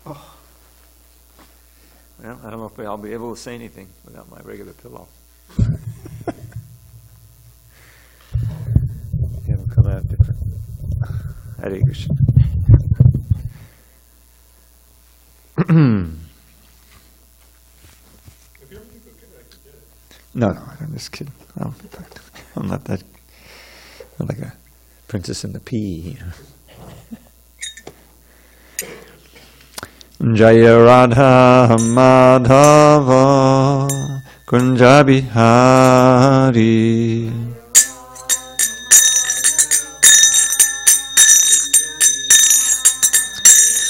Oh. Well, I don't know if I'll be able to say anything without my regular pillow. It'll come out different. Hare Krishna. No, I'm just kidding. I'm not that. I'm like a princess in the pea. Jaya Radha Madhava Kunja Bihari.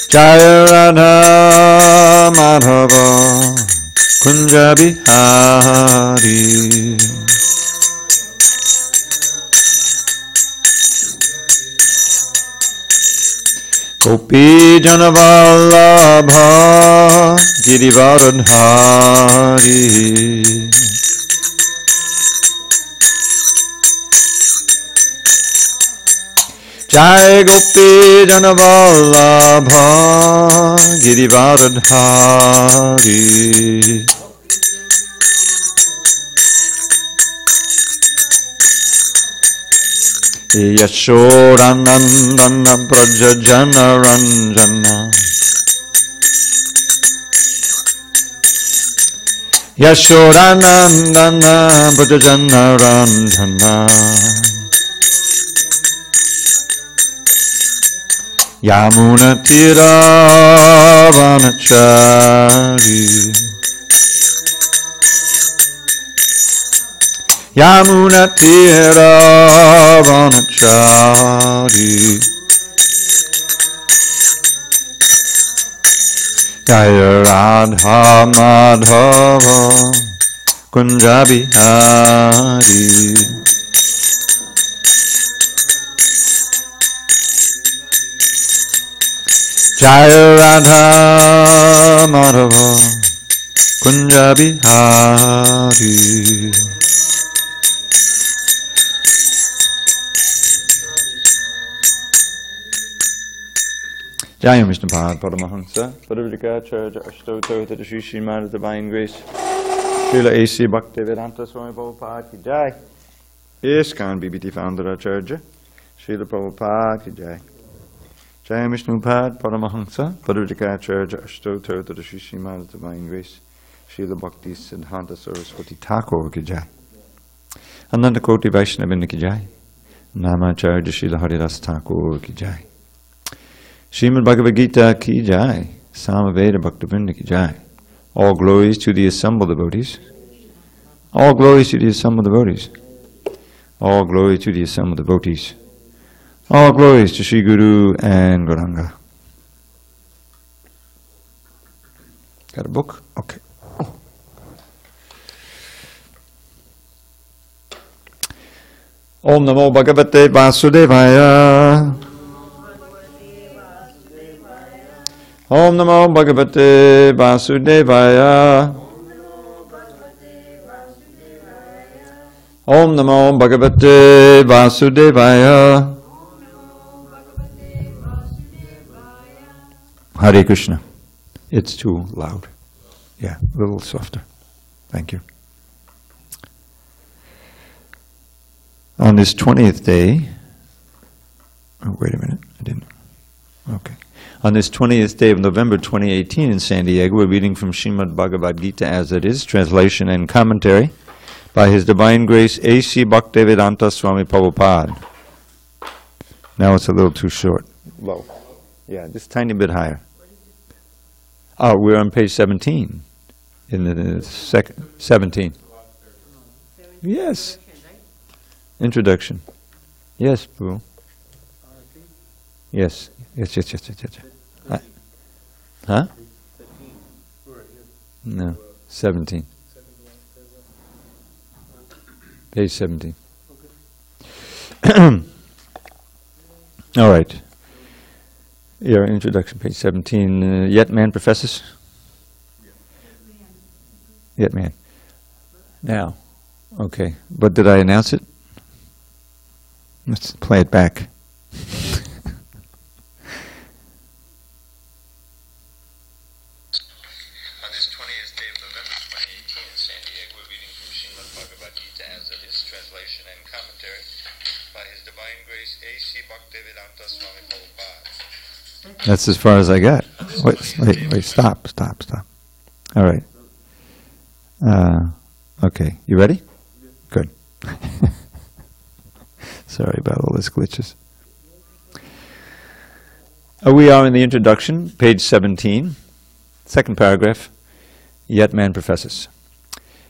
Jaya Radha Madhava Kunja Bihari. Gopi Janavallabha Girivaradhari. Jai Gopi Janavallabha Girivaradhari. Yashodanandana Brajajana Ranjana. Yashodanandana Brajajana Ranjana. Yamuna Tira Vanachari. Yamuna Tira Vanachari. Jaya Radha Madhava Kunja Bihari. Jaya Radha Madhava Kunja Bihari. Jaya Vishnupad Paramahansa Padavadikacharya Ashtoto Tadashi Srimad Divine Grace Srila A.C. Bhaktivedanta Swami Prabhupada Ki Jai. ISKCON BBT Founder Acharya Srila Prabhupada Ki Jai. Jaya Vishnupad Paramahansa Padavadikacharya Ashtoto Tadashi Srimad Divine Grace Srila Bhakti Siddhanta Saraswati Thakur Ki Jai. Ananda Koti Vaishnavindra Ki Jai. Namacharya Srila Haridas Thakur Ki Jai. Srimad Bhagavad Gita Ki Jai. Samaveda Bhaktivinoda Ki Jai. All glories to the assembled devotees. All glories to the assembled devotees. All glory to the assembled devotees. All glories to Sri Guru and Gauranga. Got a book? Okay. Om Namo Bhagavate Vasudevaya. Om Namo Bhagavate Vasudevaya. Om Namo Bhagavate Vasudevaya. Hare Krishna. It's too loud. Yeah, a little softer. Thank you. On this 20th day, oh, wait a minute, I didn't, okay. On this 20th day of November 2018 in SanDiego, we're reading from Srimad Bhagavad Gita as it is, translation and commentary by His Divine Grace A.C. Bhaktivedanta Swami Prabhupada. Now it's a little too short. Low. Yeah, just a tiny bit higher. Oh, we're on page 17. In the second, 17. Yes. Introduction. Yes, Boo. Yes. Yes. Huh? No. 17. Page 17. All right. Your introduction, page 17. Yet man professes? Yet man. Now. Okay. But did I announce it? Let's play it back. That's as far as I got. Wait, stop. All right. Okay, you ready? Good. Sorry about all these glitches. We are in the introduction, page 17, second paragraph. Yet man professes.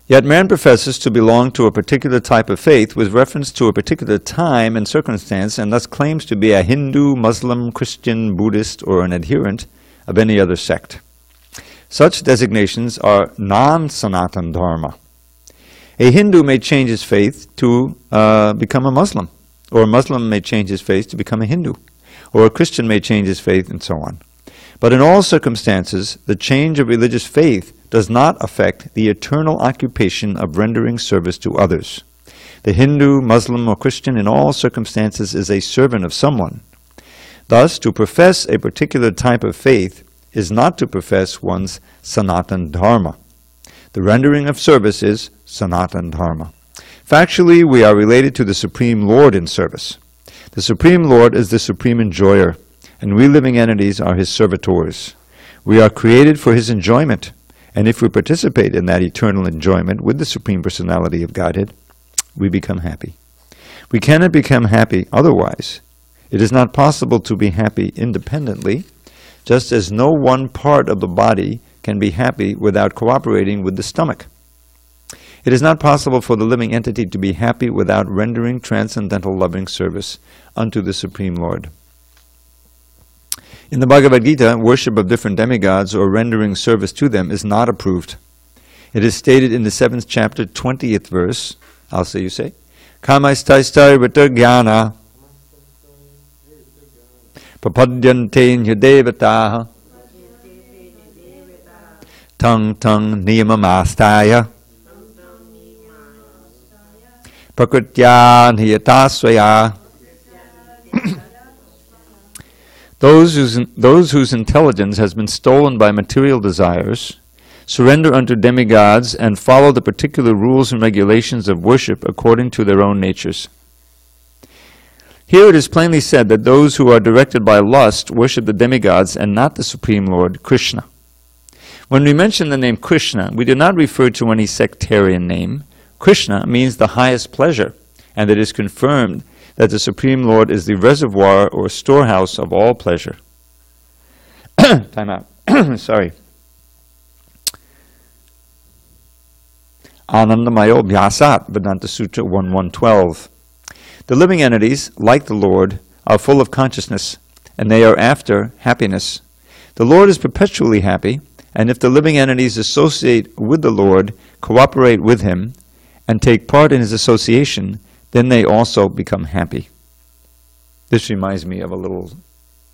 Yet man professes to belong to a particular type of faith with reference to a particular time and circumstance, and thus claims to be a Hindu, Muslim, Christian, Buddhist, or an adherent of any other sect. Such designations are non-Sanatan Dharma. A Hindu may change his faith to become a Muslim, or a Muslim may change his faith to become a Hindu, or a Christian may change his faith, and so on. But in all circumstances, the change of religious faith does not affect the eternal occupation of rendering service to others. The Hindu, Muslim, or Christian in all circumstances is a servant of someone. Thus, to profess a particular type of faith is not to profess one's Sanatan Dharma. The rendering of service is Sanatan Dharma. Factually, we are related to the Supreme Lord in service. The Supreme Lord is the supreme enjoyer, and we living entities are his servitors. We are created for his enjoyment, and if we participate in that eternal enjoyment with the Supreme Personality of Godhead, we become happy. We cannot become happy otherwise. It is not possible to be happy independently, just as no one part of the body can be happy without cooperating with the stomach. It is not possible for the living entity to be happy without rendering transcendental loving service unto the Supreme Lord. In the Bhagavad Gita, worship of different demigods or rendering service to them is not approved. It is stated in the 7th chapter, 20th verse, I'll say you say, Kamaistaistai Vitargyana Papadyante Nyadevataha Tang Tang Niyamamastaya Prakritya Niyatasvaya. Those whose intelligence has been stolen by material desires surrender unto demigods and follow the particular rules and regulations of worship according to their own natures. Here it is plainly said that those who are directed by lust worship the demigods and not the Supreme Lord, Krishna. When we mention the name Krishna, we do not refer to any sectarian name. Krishna means the highest pleasure, and it is confirmed that the Supreme Lord is the reservoir or storehouse of all pleasure. Time out. Sorry. Anandamayo Vyasat, Vedanta Sutra 1112. The living entities, like the Lord, are full of consciousness, and they are after happiness. The Lord is perpetually happy, and if the living entities associate with the Lord, cooperate with him, and take part in his association, then they also become happy. This reminds me of a little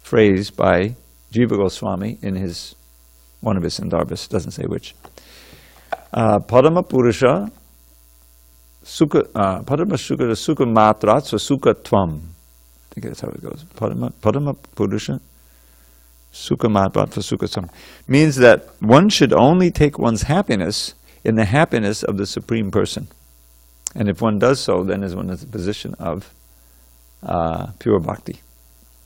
phrase by Jiva Goswami in one of his Sandarbhas, doesn't say which. Padama Purusha Sukha Matrat Sukha Tvam. I think that's how it goes. Padama Purusha Sukha Matrat Sukha Tvam means that one should only take one's happiness in the happiness of the Supreme Person. And if one does so, then is one in the position of pure bhakti.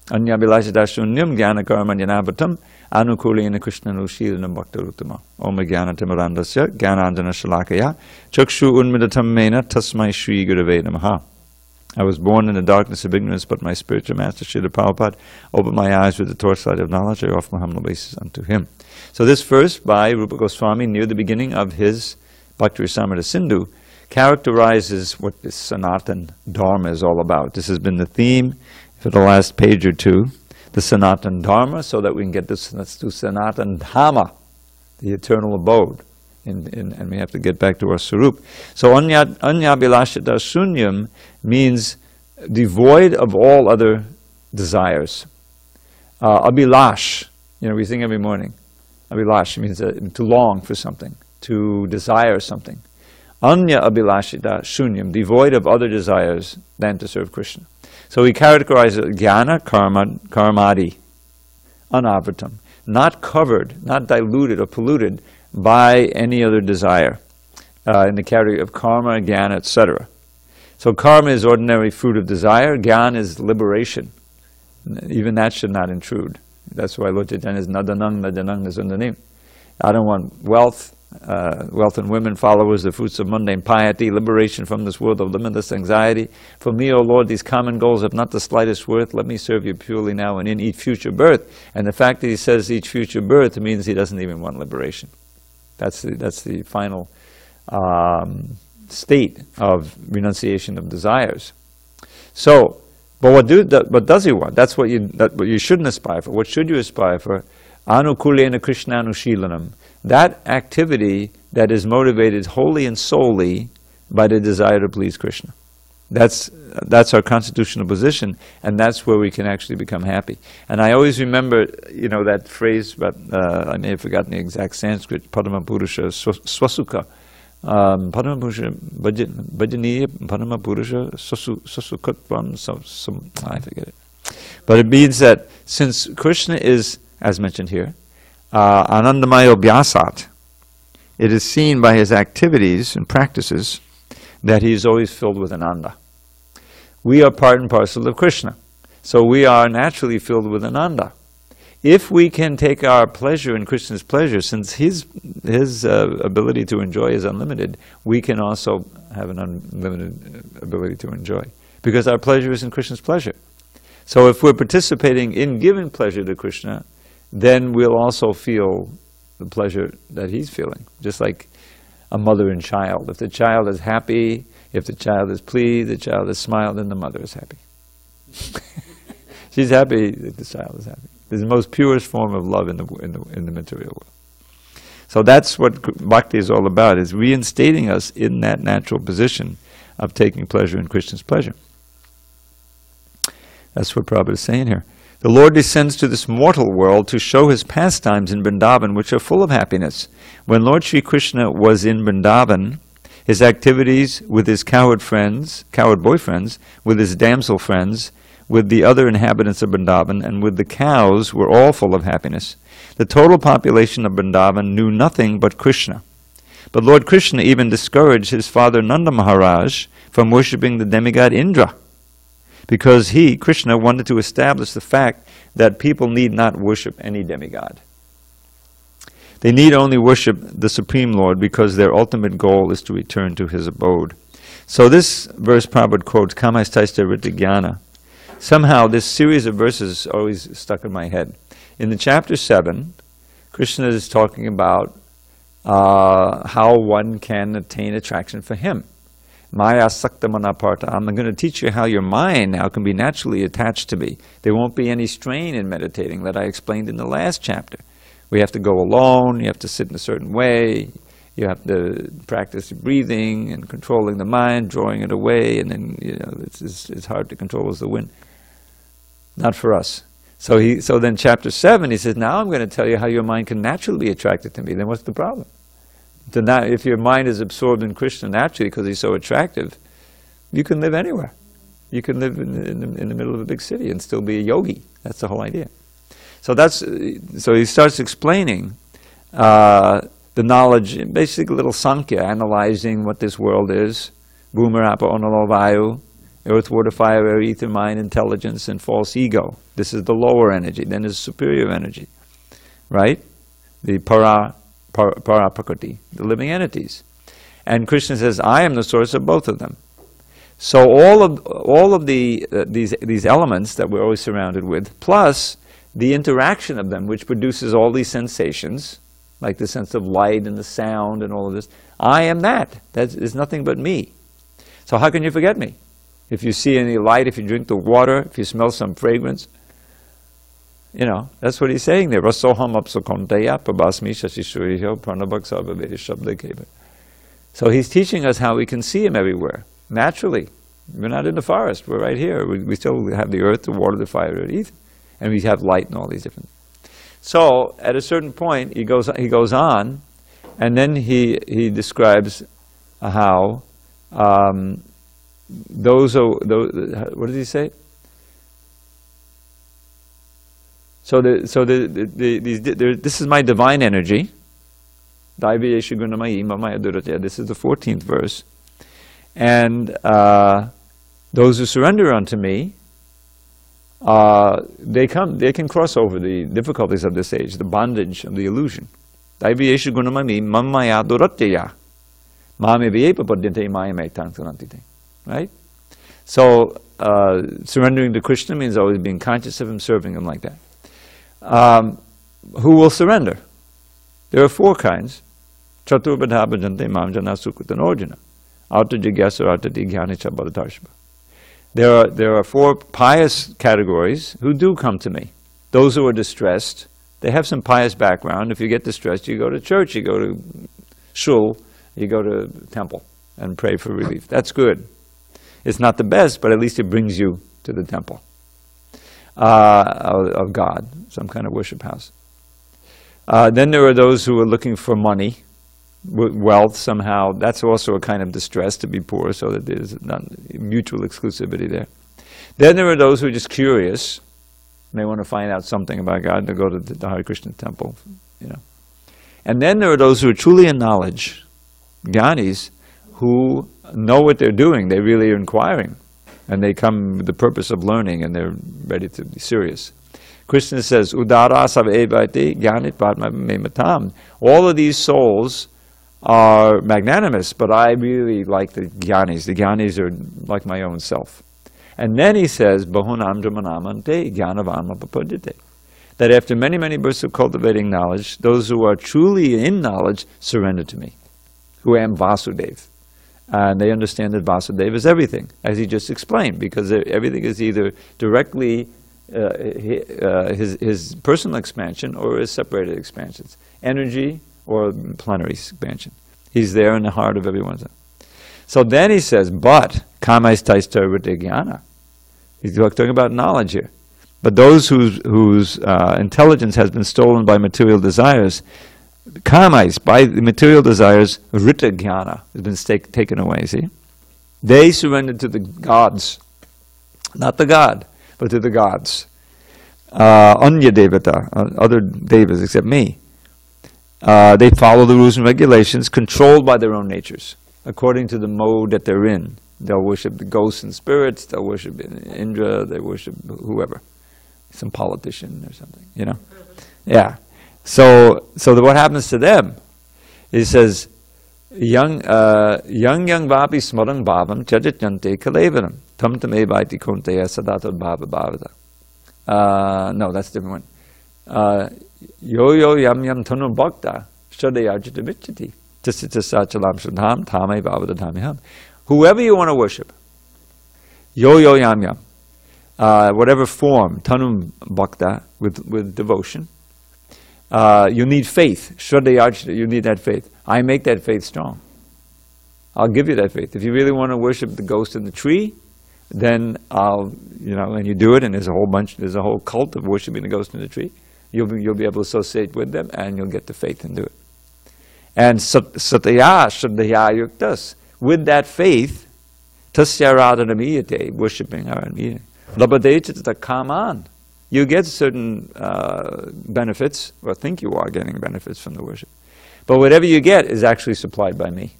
Anya Vilashidashunyam Jnana Karma Jnanavatam Anukulena Krishna Nushilana Bhakta Ruttama Om Jnana Timarandasya Jnanandana Shalakaya Chakshu Unmidatam Mena Tasmai Shri Gurave Namaha. I was born in the darkness of ignorance, but my spiritual master Srila Prabhupada opened my eyes with the torchlight of knowledge. I offer my humble obeisance unto him. So this verse by Rupa Goswami near the beginning of his Bhakti Rasamrita Sindhu characterizes what this Sanatan Dharma is all about. This has been the theme for the last page or two, the Sanatan Dharma, so that we can get this, let's do Sanatan Dhamma, the eternal abode, and we have to get back to our Sarup. So Anya Bilashita Shunyam means devoid of all other desires. Abhilash, we sing every morning. Abhilash means to long for something, to desire something. Anya abhilashita shunyam, devoid of other desires than to serve Krishna. So he characterizes jnana karmadi, anavritam, not covered, not diluted or polluted by any other desire, in the category of karma, jnana, etc. So karma is ordinary fruit of desire, jnana is liberation. Even that should not intrude. That's why Lord Chaitanya is Nadanang, Nadanang, Nasundanim. I don't want wealth, wealth and women, followers, the fruits of mundane piety, liberation from this world of limitless anxiety. For me, O Lord, these common goals have not the slightest worth. Let me serve you purely now and in each future birth. And the fact that he says each future birth means he doesn't even want liberation. That's the final state of renunciation of desires. So, but what does he want? That's what you shouldn't aspire for. What should you aspire for? Anukulena Krishnanushilanam. That activity that is motivated wholly and solely by the desire to please Krishna. That's our constitutional position, and that's where we can actually become happy. And I always remember, that phrase, but I may have forgotten the exact Sanskrit, Padma Purusha Swasukha. Padma Purusha Bhajaniya Padma Purusha Swasukhatvam, I forget it. But it means that since Krishna is, as mentioned here, Anandamayo Vyasat, it is seen by his activities and practices that he is always filled with Ananda. We are part and parcel of Krishna, so we are naturally filled with Ananda. If we can take our pleasure in Krishna's pleasure, since his ability to enjoy is unlimited, we can also have an unlimited ability to enjoy, because our pleasure is in Krishna's pleasure. So if we're participating in giving pleasure to Krishna, then we'll also feel the pleasure that he's feeling, just like a mother and child. If the child is happy, if the child is pleased, the child is smiled, then the mother is happy. She's happy if the child is happy. It's the most purest form of love in the material world. So that's what bhakti is all about, is reinstating us in that natural position of taking pleasure in Krishna's pleasure. That's what Prabhupada is saying here. The Lord descends to this mortal world to show his pastimes in Vrindavan, which are full of happiness. When Lord Sri Krishna was in Vrindavan, his activities with his coward boyfriends, with his damsel friends, with the other inhabitants of Vrindavan, and with the cows were all full of happiness. The total population of Vrindavan knew nothing but Krishna. But Lord Krishna even discouraged his father Nanda Maharaj from worshipping the demigod Indra, because he, Krishna, wanted to establish the fact that people need not worship any demigod. They need only worship the Supreme Lord, because their ultimate goal is to return to his abode. So this verse Prabhupada quotes, Kamastaista Rityajnana. Somehow this series of verses always stuck in my head. In the chapter 7, Krishna is talking about how one can attain attraction for him. Maya sakta manaparta. I'm going to teach you how your mind now can be naturally attached to me. There won't be any strain in meditating that I explained in the last chapter. We have to go alone, you have to sit in a certain way, you have to practice breathing and controlling the mind, drawing it away, and then it's hard to control as the wind. Not for us. So then chapter 7, he says, now I'm going to tell you how your mind can naturally be attracted to me. Then what's the problem? If your mind is absorbed in Krishna naturally because he's so attractive, you can live anywhere. You can live in the middle of a big city and still be a yogi. That's the whole idea. So he starts explaining the knowledge, basically a little Sankhya, analyzing what this world is. Bhumir apa onalo vayu, earth, water, fire, air, ether, mind, intelligence, and false ego. This is the lower energy. Then there's superior energy, right? The para prakriti, the living entities. And Krishna says, I am the source of both of them. So all of these elements that we're always surrounded with, plus the interaction of them, which produces all these sensations, like the sense of light and the sound and all of this, I am that. That is nothing but me. So how can you forget me? If you see any light, if you drink the water, if you smell some fragrance, that's what he's saying there. Rasoham apsakonteya pabasmi shashishuriyo pranabhaksabhavedi shabdakeva. So he's teaching us how we can see him everywhere, naturally. We're not in the forest, we're right here. We still have the earth, the water, the fire, the ether, and we have light and all these different. So at a certain point, he goes on, and then he describes how those what does he say? So this is my divine energy. This is the 14th verse. And those who surrender unto me they can cross over the difficulties of this age, the bondage of the illusion. Right? So surrendering to Krishna means always being conscious of him, serving him like that. Who will surrender? There are four kinds. Chaturbadha bhajante mam jana sukutanojana. Arta jigyasa arta digyani chabadatarshva. There are four pious categories who do come to me. Those who are distressed, they have some pious background. If you get distressed, you go to church, you go to shul, you go to temple and pray for relief. That's good. It's not the best, but at least it brings you to the temple of God, some kind of worship house. Then there are those who are looking for money, wealth somehow. That's also a kind of distress, to be poor, so that there's not mutual exclusivity there. Then there are those who are just curious. They want to find out something about God. They go to the Hare Krishna temple, you know. And then there are those who are truly in knowledge, jnanis, who know what they're doing. They really are inquiring. And they come with the purpose of learning, and they're ready to be serious. Krishna says, Udara savevati jnanit padma me matam. All of these souls are magnanimous, but I really like the jnanis. The jnanis are like my own self. And then he says, Bahunam jamanamante jnanavam apapajite. That after many, many births of cultivating knowledge, those who are truly in knowledge surrender to me, who am Vasudeva. And they understand that Vasudeva is everything, as he just explained, because everything is either directly his personal expansion or his separated expansions. Energy or plenary expansion. He's there in the heart of everyone. So then he says, but kamais taistar jnana. He's talking about knowledge here. But those whose intelligence has been stolen by material desires, kamais, by the material desires, rita jnana has been taken away, see? They surrendered to the gods. Not the God, but to the gods. Anya devata, other devas except me. They follow the rules and regulations controlled by their own natures, according to the mode that they're in. They'll worship the ghosts and spirits, they'll worship Indra, they worship whoever, some politician or something, you know? Yeah. So what happens to them? He says, young vapi smarang bhavam chajatyante kalevanam tam tame vaiti konteya sadato bhava bhavata. No, that's a different one. Yo yam yam tanu bhakta shadayajita vichati tasita sachalam shadham tame bhavata tamiham. Whoever you want to worship, yo yam yam, whatever form, tanum bhakta, with devotion, you need faith. Shraddhayajita, you need that faith. I make that faith strong. I'll give you that faith. If you really want to worship the ghost in the tree, then I'll, and you do it, and there's a whole cult of worshiping the ghost in the tree. You'll be able to associate with them, and you'll get the faith and do it. And satya shraddhaya yuktas, with that faith, tasya radhanamiyate, worshiping aranamiyate, labadechita kaman, you get certain benefits, or think you are getting benefits from the worship. But whatever you get is actually supplied by me.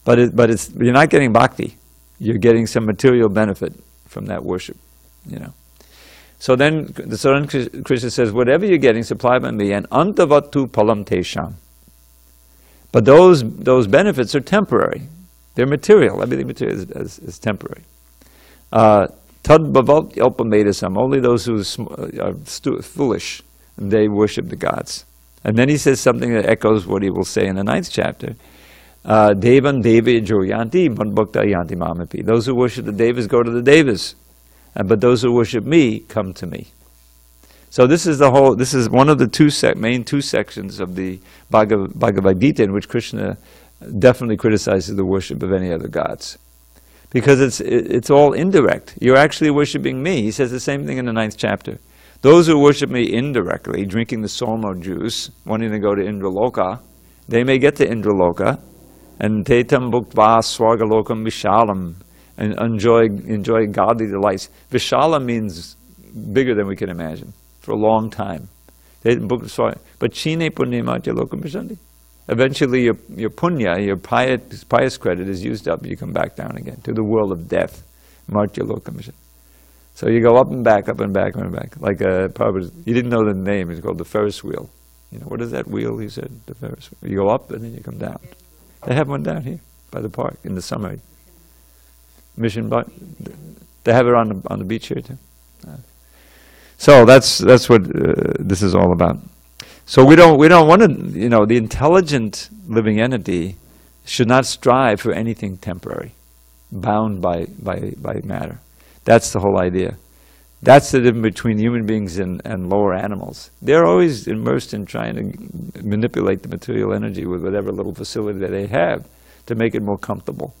But you're not getting bhakti. You're getting some material benefit from that worship, So then Krishna says, whatever you're getting, supplied by me, and antavatu palam tesham. But those benefits are temporary. They're material. Everything material is temporary. Tad bhavat yalpamadasam. Only those who are foolish, they worship the gods. And then he says something that echoes what he will say in the 9th chapter. Devan devi joyanti bhakta yanti mamapi. Those who worship the devas go to the devas. But those who worship me come to me. So this is one of the main two sections of the Bhagavad Gita in which Krishna definitely criticizes the worship of any other gods. Because it's all indirect. You're actually worshiping me. He says the same thing in the 9th chapter. Those who worship me indirectly, drinking the Soma juice, wanting to go to Indraloka, they may get to Indraloka, and tetam bhuktva swargalokam vishalam, and enjoy godly delights. Vishala means bigger than we can imagine, for a long time. But chine punyamatya lokam vishanti. Eventually your punya, your pious credit is used up, you come back down again to the world of death. Martya lokam vishanti. So you go up and back, up and back, up and back. Like probably, you didn't know the name, it's called the Ferris wheel. You know, what is that wheel, he said, the Ferris wheel. You go up and then you come down. They have one down here by the park in the summer. Mission, but they have it on the beach here too. So that's what this is all about. So we don't want to, you know, the intelligent living entity should not strive for anything temporary, bound by matter. That's the whole idea. That's the difference between human beings and lower animals. They're always immersed in trying to manipulate the material energy with whatever little facility that they have to make it more comfortable,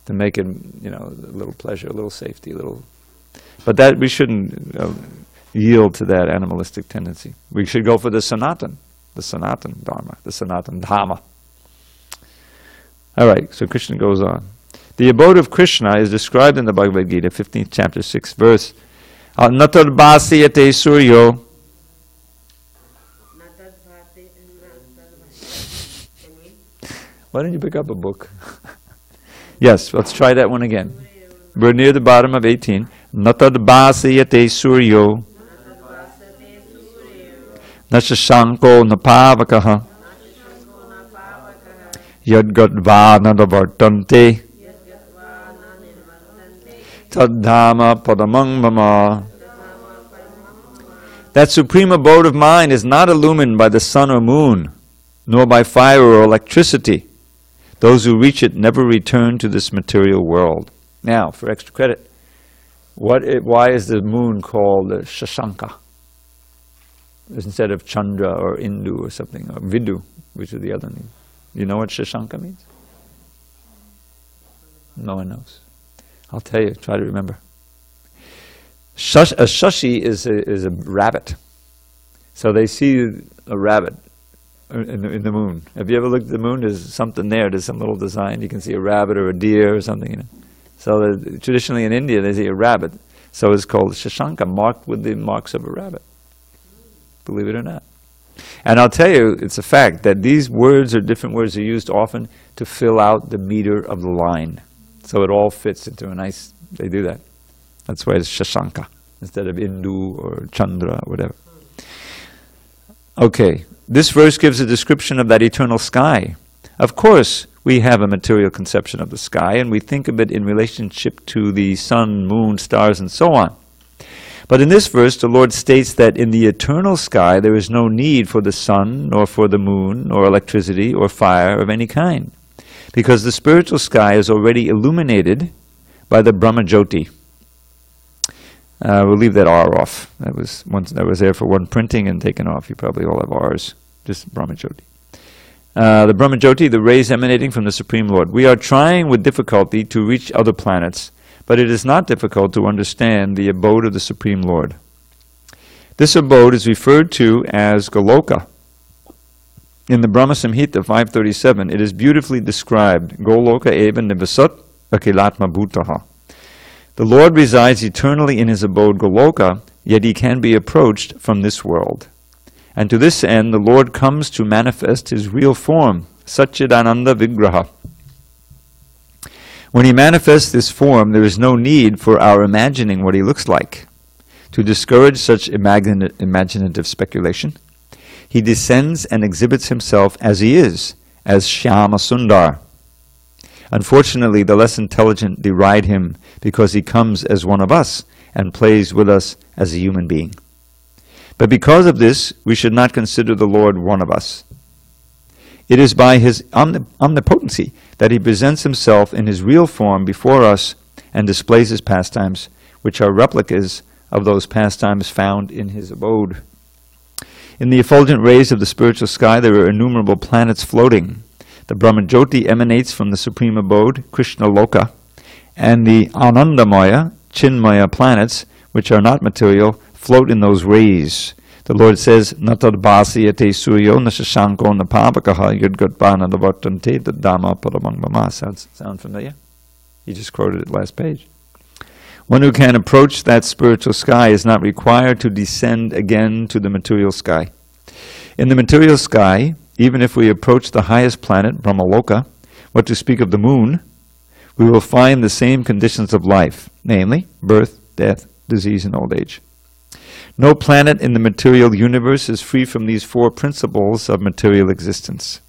to make it, you know, a little pleasure, a little safety, a little. But that we shouldn't yield to that animalistic tendency. We should go for the Sanatan Dharma, the Sanatan Dhamma. All right, so Krishna goes on. The abode of Krishna is described in the Bhagavad Gita, 15th chapter, 6th verse. Natad bhasiyate suryo. Why don't you pick up a book? Yes, let's try that one again. We're near the bottom of 18. Natad bhasiyate suryo. Nashashanko napavakaha. Yadgadva nadavartante. Tadhama padamang mama. That supreme abode of mine is not illumined by the sun or moon, nor by fire or electricity. Those who reach it never return to this material world. Now, for extra credit, why is the moon called Shashanka instead of Chandra or Indu or something, or Vidu, which is the other name? You know what Shashanka means? No one knows. I'll tell you, try to remember. A shashi is a rabbit. So they see a rabbit in the moon. Have you ever looked at the moon? There's something there, there's some little design. You can see a rabbit or a deer or something, you know. So traditionally in India they see a rabbit. So it's called Shashanka, marked with the marks of a rabbit. Believe it or not. And I'll tell you, it's a fact that these words or different words are used often to fill out the meter of the line. So it all fits into a nice, they do that. That's why it's Shashanka instead of Indu or Chandra or whatever. Okay, this verse gives a description of that eternal sky. Of course, we have a material conception of the sky and we think of it in relationship to the sun, moon, stars, and so on. But in this verse, the Lord states that in the eternal sky there is no need for the sun, nor for the moon, or electricity, or fire of any kind, because the spiritual sky is already illuminated by the Brahmajyoti. We'll leave that R off. That was there for one printing and taken off. You probably all have R's, just Brahmajyoti. The Brahmajyoti, the rays emanating from the Supreme Lord. We are trying with difficulty to reach other planets, but it is not difficult to understand the abode of the Supreme Lord. This abode is referred to as Goloka. In the Brahma Samhita 537, it is beautifully described, Goloka eva nivasat akilatma bhutaha. The Lord resides eternally in his abode Goloka, yet he can be approached from this world. And to this end, the Lord comes to manifest his real form, Satchidananda Vigraha. When he manifests this form, there is no need for our imagining what he looks like. To discourage such imaginative speculation, he descends and exhibits himself as he is, as Shyama Sundar. Unfortunately, the less intelligent deride him because he comes as one of us and plays with us as a human being. But because of this, we should not consider the Lord one of us. It is by his omnipotency that he presents himself in his real form before us and displays his pastimes, which are replicas of those pastimes found in his abode. In the effulgent rays of the spiritual sky, there are innumerable planets floating. The Brahmajyoti emanates from the supreme abode, Krishna Loka, and the Anandamaya, Chinmaya planets, which are not material, float in those rays. The Lord says, Natad bhasiyate suryo nashashanko napavakaha yudgatpana davartante tadama paramang mama. Sound familiar? He just quoted it last page. One who can approach that spiritual sky is not required to descend again to the material sky. In the material sky, even if we approach the highest planet, Brahmaloka, what to speak of the moon, we will find the same conditions of life, namely birth, death, disease, and old age. No planet in the material universe is free from these four principles of material existence.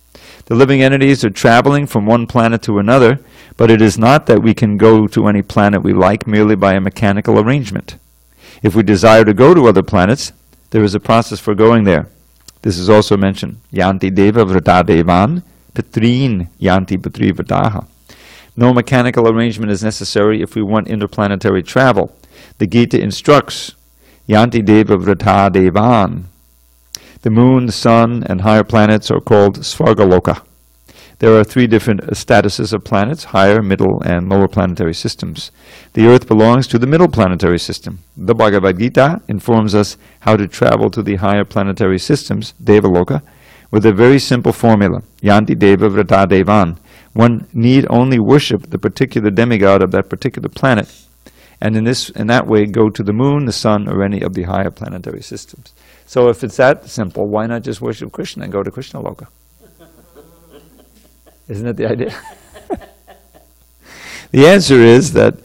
The living entities are traveling from one planet to another, but it is not that we can go to any planet we like merely by a mechanical arrangement. If we desire to go to other planets, there is a process for going there. This is also mentioned. Yanti deva vrata devan, pitrin yanti pitri vrataha. No mechanical arrangement is necessary if we want interplanetary travel. The Gita instructs, Yanti deva vrata devan. The moon, the sun, and higher planets are called Svargaloka. There are three different statuses of planets, higher, middle, and lower planetary systems. The Earth belongs to the middle planetary system. The Bhagavad Gita informs us how to travel to the higher planetary systems, Devaloka, with a very simple formula, Yanti Deva Vrata Devan. One need only worship the particular demigod of that particular planet, and in that way go to the moon, the sun, or any of the higher planetary systems. So if it's that simple, why not just worship Krishna and go to Krishna Loka? Isn't that the idea? The answer is that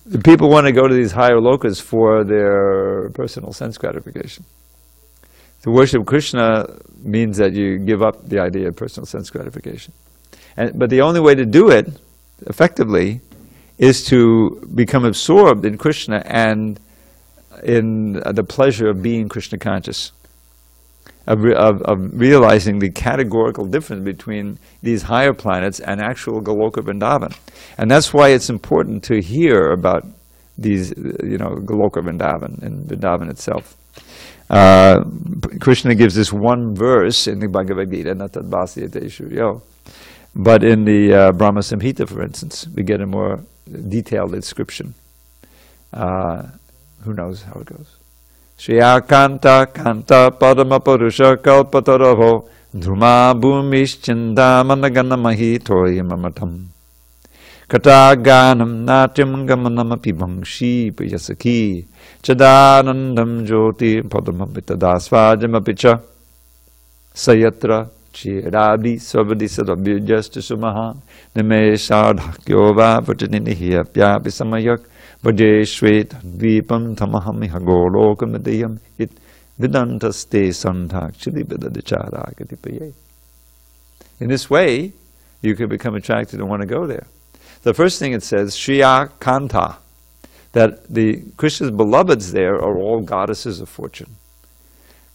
the people want to go to these higher lokas for their personal sense gratification. To worship Krishna means that you give up the idea of personal sense gratification. But the only way to do it effectively is to become absorbed in Krishna and in the pleasure of being Krishna conscious, of realizing the categorical difference between these higher planets and actual Goloka Vrindavan. And that's why it's important to hear about these, Goloka Vrindavan and Vrindavan itself. Krishna gives this one verse in the Bhagavad Gita, Natad Bhasyate Shuryo. But in the Brahma Samhita, for instance, we get a more detailed description. Who knows how it goes? Shriya Kanta Kanta Padama Purusha Kalpataravo Dhruma Bhumish Chindamana Mahi Toya Mamatam Kata Ganam Natyam Gamanam Apibangshi Piyasaki Chadanandam Jyoti Padamapitadasvajam Apicha Sayatra Chirabdi Svabadi Sadabhyajasta Sumaha Nimeshadhakyova Vajaninihi Apyapi Samayak Vajeshvet Dvipam Tamahami Hagolokamadiyam It Vidantaste Sandhak Chilibidadicharakatipaye. In this way, you can become attracted and want to go there. The first thing it says, Shriya Kanta, that the Krishna's beloveds there are all goddesses of fortune.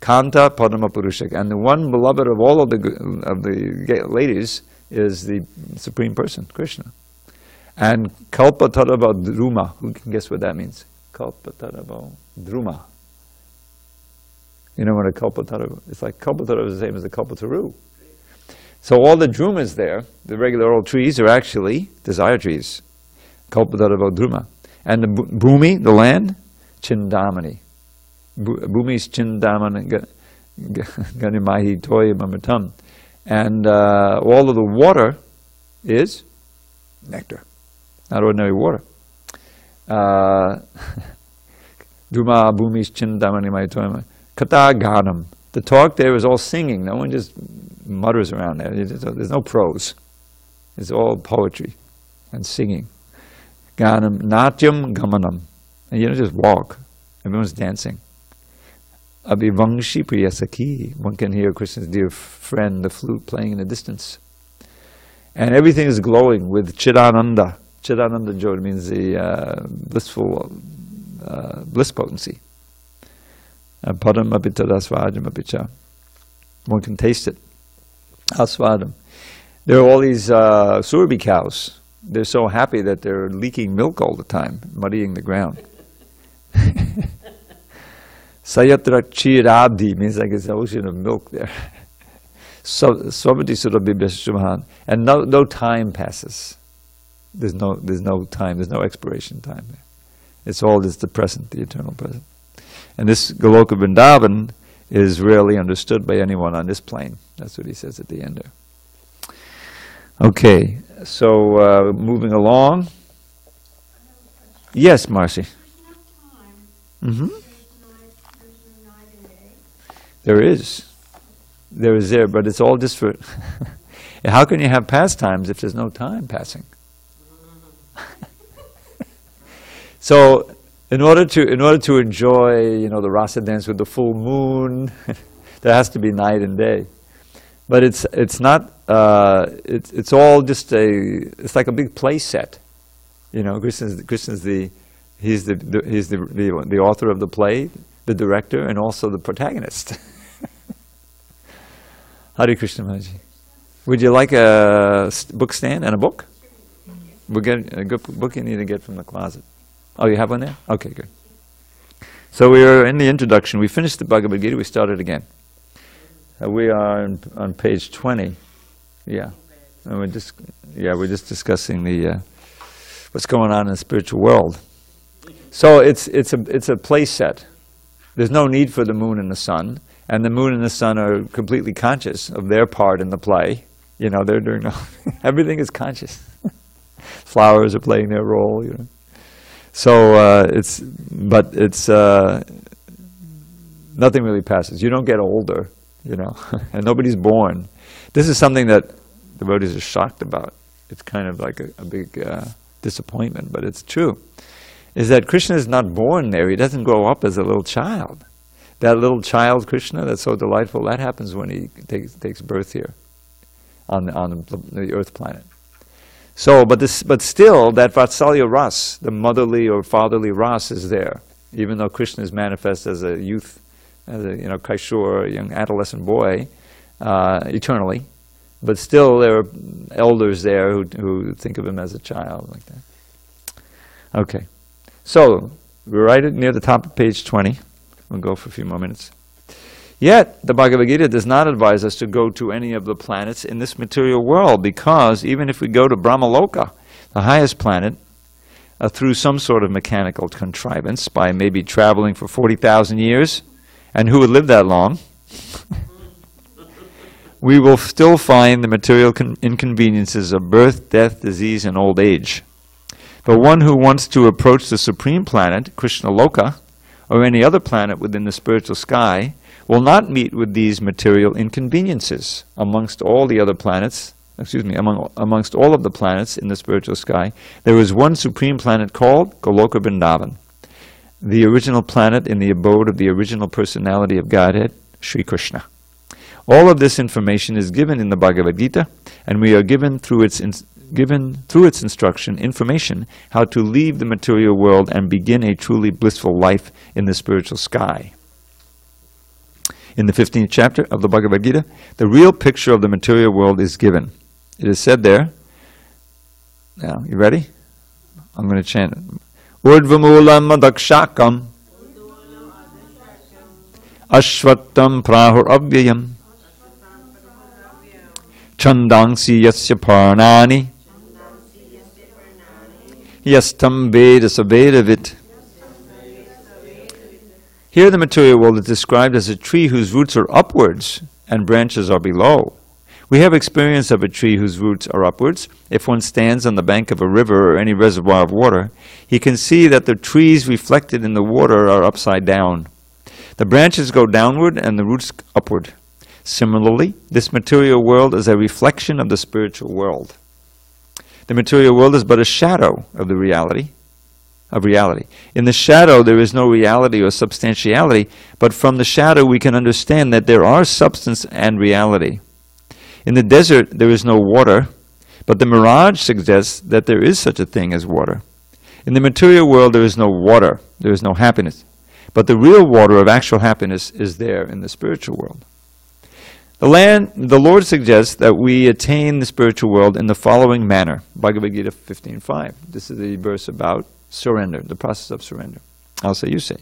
Kanta Padma Purushak, and the one beloved of all of the ladies is the Supreme Person, Krishna. And Kalpatarava Druma, who can guess what that means? Kalpatarava Druma. You know what a Kalpatarava, it's like Kalpatarava is the same as a Kalpataru. So all the drumas there, the regular old trees, are actually desire trees. Kalpatarava Druma. And the Bhumi, the land, Chindamani. Bhumi is Chindamani Ganimahi Toya Mamatam. And all of the water is nectar. Not ordinary water. Druma Bhumi's Chindamani Maitoyama. Kata Ganam. The talk there is all singing. No one just mutters around there. There's no prose. It's all poetry and singing. Ganam Natyam Gamanam. And you don't just walk. Everyone's dancing. Abhivangshi Priyasaki. One can hear Krishna's dear friend, the flute, playing in the distance. And everything is glowing with Chidananda. Chidananda Jyoti means the blissful bliss potency. Padam apitadasvajam apicha. One can taste it. Asvadam. There are all these Surabhi cows. They're so happy that they're leaking milk all the time, muddying the ground. Sayatra Chirabdi means like it's an ocean of milk there. Swabati Surabhi Bheshamahan. And no time passes. There's no time, there's no expiration time there. It's all just the present, the eternal present. And this Goloka Vrindavan is rarely understood by anyone on this plane. That's what he says at the end there. Okay, so moving along. Yes, Marcy. Mm-hmm. There is. There is there, but it's all just for... How can you have pastimes if there's no time passing? So, in order to enjoy, you know, the rasa dance with the full moon, there has to be night and day. But it's not. It's all just it's like a big play set. You know, Krishna's the author of the play, the director, and also the protagonist. Hare Krishna Maharaj. Would you like a book stand and a book? We'll get a good book you need to get from the closet. Oh, you have one there? Okay, good. So we are in the introduction. We finished the Bhagavad Gita. We started again. We are on page 20. Yeah, and we're just discussing the what's going on in the spiritual world. So it's a play set. There's no need for the moon and the sun, and the moon and the sun are completely conscious of their part in the play. You know, they're doing everything is conscious. Flowers are playing their role. You know, so nothing really passes. You don't get older. You know, and nobody's born. This is something that devotees are shocked about. It's kind of like a big disappointment, but it's true. Is that Krishna is not born there. He doesn't grow up as a little child. That little child Krishna, that's so delightful, that happens when he takes birth here on the earth planet. So, but still, that Vatsalya Ras, the motherly or fatherly Ras, is there, even though Krishna is manifest as a youth, as a Kaishur, a young adolescent boy, eternally, but still there are elders there who think of him as a child like that. Okay, so we're right near the top of page 20. We'll go for a few more minutes. Yet the Bhagavad Gita does not advise us to go to any of the planets in this material world, because even if we go to Brahmaloka, the highest planet, through some sort of mechanical contrivance, by maybe traveling for 40,000 years, and who would live that long? We will still find the material inconveniences of birth, death, disease, and old age. But one who wants to approach the supreme planet, Krishna Loka, or any other planet within the spiritual sky, will not meet with these material inconveniences. Amongst all the other planets, amongst all of the planets in the spiritual sky, there is one supreme planet called Goloka Vrindavan, the original planet in the abode of the original personality of Godhead, Sri Krishna. All of this information is given in the Bhagavad Gita, and we are given through its instruction information how to leave the material world and begin a truly blissful life in the spiritual sky. In the 15th chapter of the Bhagavad Gita, the real picture of the material world is given. It is said there, now, you ready? I'm going to chant it. Urdvamulam adakshakam ashvattam prahur avyayam chandangsi yasya parnani yastam veda savedavit. Here the material world is described as a tree whose roots are upwards and branches are below. We have experience of a tree whose roots are upwards. If one stands on the bank of a river or any reservoir of water, he can see that the trees reflected in the water are upside down. The branches go downward and the roots upward. Similarly, this material world is a reflection of the spiritual world. The material world is but a shadow of the reality. In the shadow there is no reality or substantiality, but from the shadow we can understand that there are substance and reality. In the desert there is no water, but the mirage suggests that there is such a thing as water. In the material world there is no water, there is no happiness, but the real water of actual happiness is there in the spiritual world. The Lord suggests that we attain the spiritual world in the following manner. Bhagavad Gita 15.5. This is the verse about surrender, the process of surrender. I'll say, you say.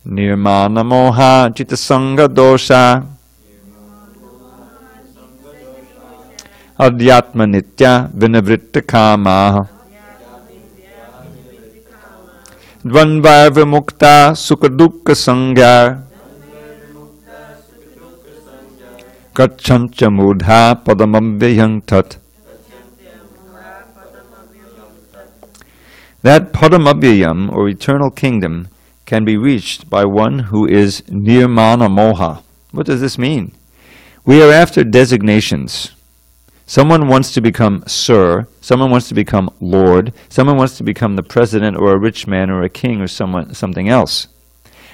Nirmana moha citasanga dosha adhyatma nitya vinavritta kama dvanvarva mukta sukha dukkha sangya gacchantya mudha padamavyayam tat. That padamavyayam, or eternal kingdom, can be reached by one who is nirmana moha. What does this mean? We are after designations. Someone wants to become Sir, someone wants to become Lord, someone wants to become the president or a rich man or a king or something else.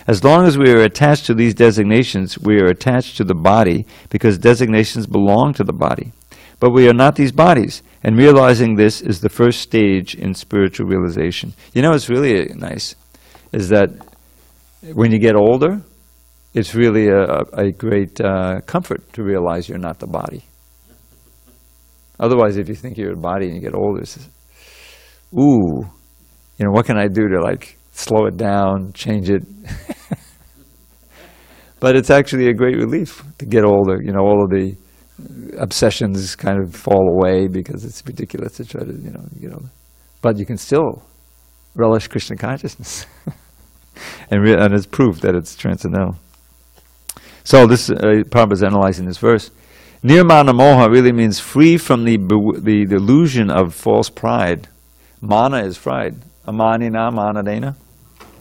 As long as we are attached to these designations, we are attached to the body because designations belong to the body. But we are not these bodies, and realizing this is the first stage in spiritual realization. You know what's really nice is that when you get older, it's really a great comfort to realize you're not the body. Otherwise, if you think you're a body and you get older, it's, ooh, you know, what can I do to like slow it down, change it? But it's actually a great relief to get older. You know, all of the obsessions kind of fall away because it's ridiculous to try to, you know, get older. But you can still relish Krishna consciousness. And it's proof that it's transcendental. So this, Prabhupada is analyzing this verse. Nirmana moha really means free from the delusion of false pride. Mana is pride. Amanina, manadena.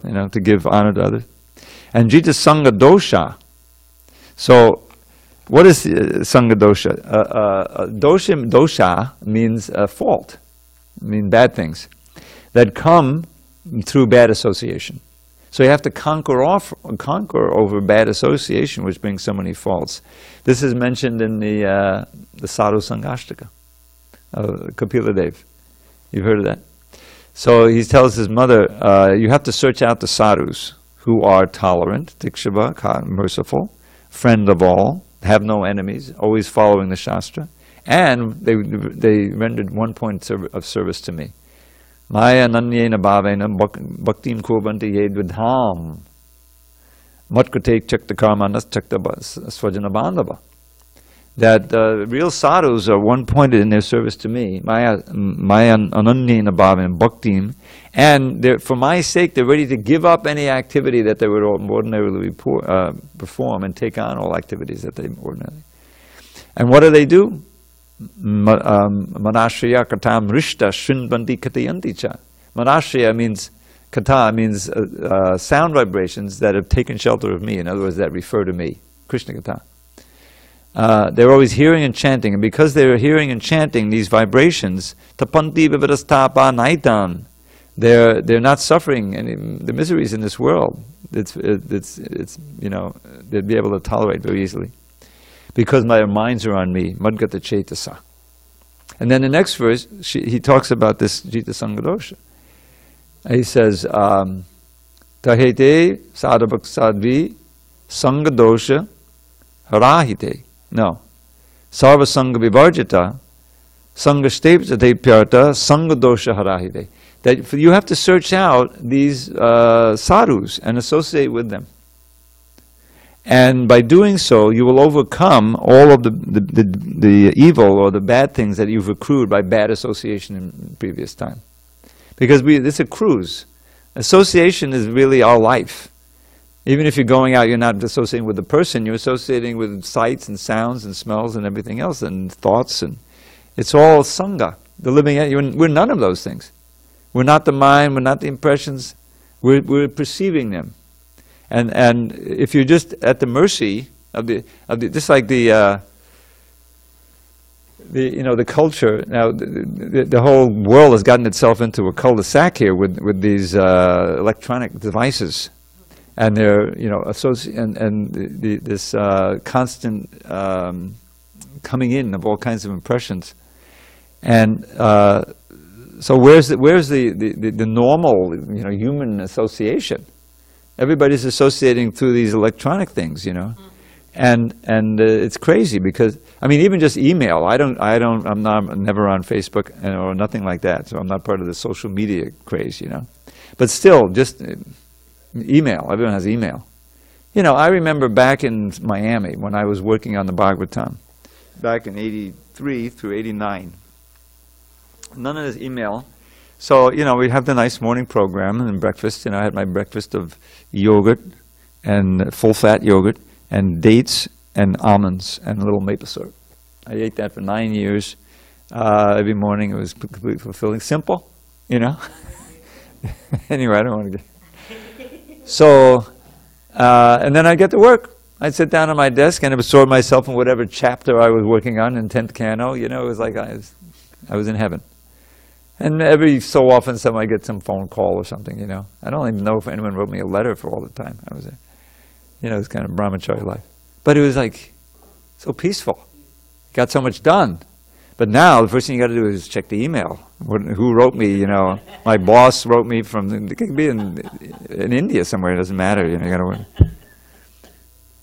You know, to give honor to others. And Jita Sangha dosha. So, what is Sangha dosha? Dosha means fault. Means bad things that come through bad association. So you have to conquer over bad association, which brings so many faults. This is mentioned in the Sadhu Sangashtaka, Kapila Dev. You've heard of that? So he tells his mother, you have to search out the sadhus who are tolerant, tikshava, merciful, friend of all, have no enemies, always following the Shastra, and they rendered one point of service to me. Maya nanyena bhavena bhaktim kurvanti yedvidham matkrate chakta karmanas chakta svajana bandhava. That real sadhus are one pointed in their service to me. Maya ananyena bhavena bhaktim, and for my sake they're ready to give up any activity that they would ordinarily perform and take on all activities that they ordinarily. And what do? Manashraya katam rishta shrinvanti katayanti cha. Manashraya means, kata means sound vibrations that have taken shelter of me. In other words, that refer to me. Krishna kata. They're always hearing and chanting, and because they're hearing and chanting these vibrations, tapanti vividastapa naitan, they're not suffering any the miseries in this world. It's you know, they'd be able to tolerate very easily. Because my minds are on me, madgata cetasa. And then the next verse, he talks about this Jita Sangha dosha. He says, tahete sadhavak sadvi sangha dosha harahite. No. Sarva sangha vivarjita sangha stepjate pyarta sangha dosha harahite. That you have to search out these sadhus and associate with them. And by doing so, you will overcome all of the evil or the bad things that you've accrued by bad association in previous time. Because this accrues. Association is really our life. Even if you're going out, you're not associating with the person, you're associating with sights and sounds and smells and everything else and thoughts. And it's all sangha. The living, we're none of those things. We're not the mind, we're not the impressions, we're perceiving them. And if you're just at the mercy of the just like the culture now, the whole world has gotten itself into a cul-de-sac here with these electronic devices, and they're this constant coming in of all kinds of impressions, and so where's the normal human association? Everybody's associating through these electronic things, and it's crazy because even just email. I'm never on Facebook or nothing like that, so I'm not part of the social media craze, But still, just email. Everyone has email. I remember back in Miami when I was working on the Bhagavatam, back in '83 through '89. None of this email. So, we'd have the nice morning program and breakfast. I had my breakfast of yogurt and full-fat yogurt and dates and almonds and a little maple syrup. I ate that for 9 years. Every morning it was completely fulfilling. Simple, Anyway, I don't want to get... So, and then I'd get to work. I'd sit down at my desk and absorb myself in whatever chapter I was working on in 10th Canto. You know, it was like I was in heaven. And every so often I get some phone call or something, you know. I don't even know if anyone wrote me a letter for all the time I was there. You know, it was kind of brahmachari life. But it was like so peaceful. Got so much done. But now, the first thing you got to do is check the email. Who wrote me, you know. My boss wrote me from, it could be in India somewhere, it doesn't matter, you know, you got to.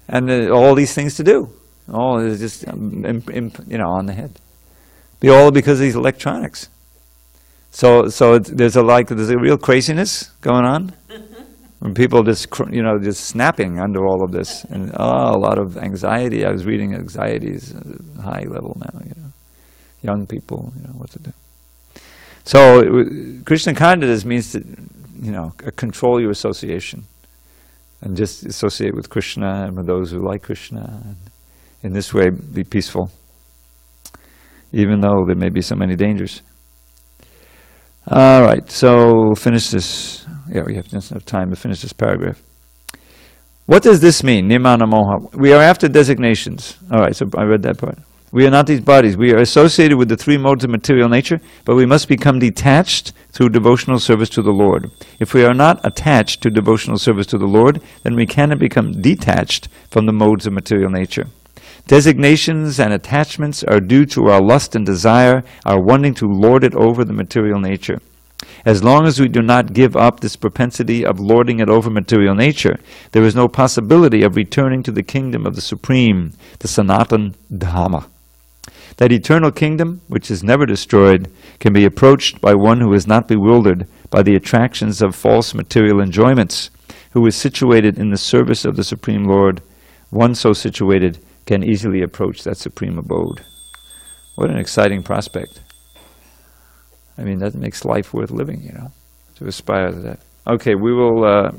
And all these things to do. All is just, you know, on the head. All because of these electronics. So there's a real craziness going on. When people just, you know, just snapping under all of this. And a lot of anxiety. I was reading anxieties at a high level now, you know. Young people, you know, what to do. So Krishna consciousness means to, you know, control your association. And just associate with Krishna and with those who like Krishna. And in this way, be peaceful. Even though there may be so many dangers. All right, so finish this. Yeah, we have just enough time to finish this paragraph. What does this mean? Nirmana moha. We are after designations. All right, so I read that part. We are not these bodies. We are associated with the three modes of material nature, but we must become detached through devotional service to the Lord. If we are not attached to devotional service to the Lord, then we cannot become detached from the modes of material nature. Designations and attachments are due to our lust and desire, our wanting to lord it over the material nature. As long as we do not give up this propensity of lording it over material nature, there is no possibility of returning to the kingdom of the Supreme, the Sanatana Dhamma. That eternal kingdom, which is never destroyed, can be approached by one who is not bewildered by the attractions of false material enjoyments, who is situated in the service of the Supreme Lord. One so situated can easily approach that supreme abode. What an exciting prospect. I mean, that makes life worth living, you know, to aspire to that. Okay, we will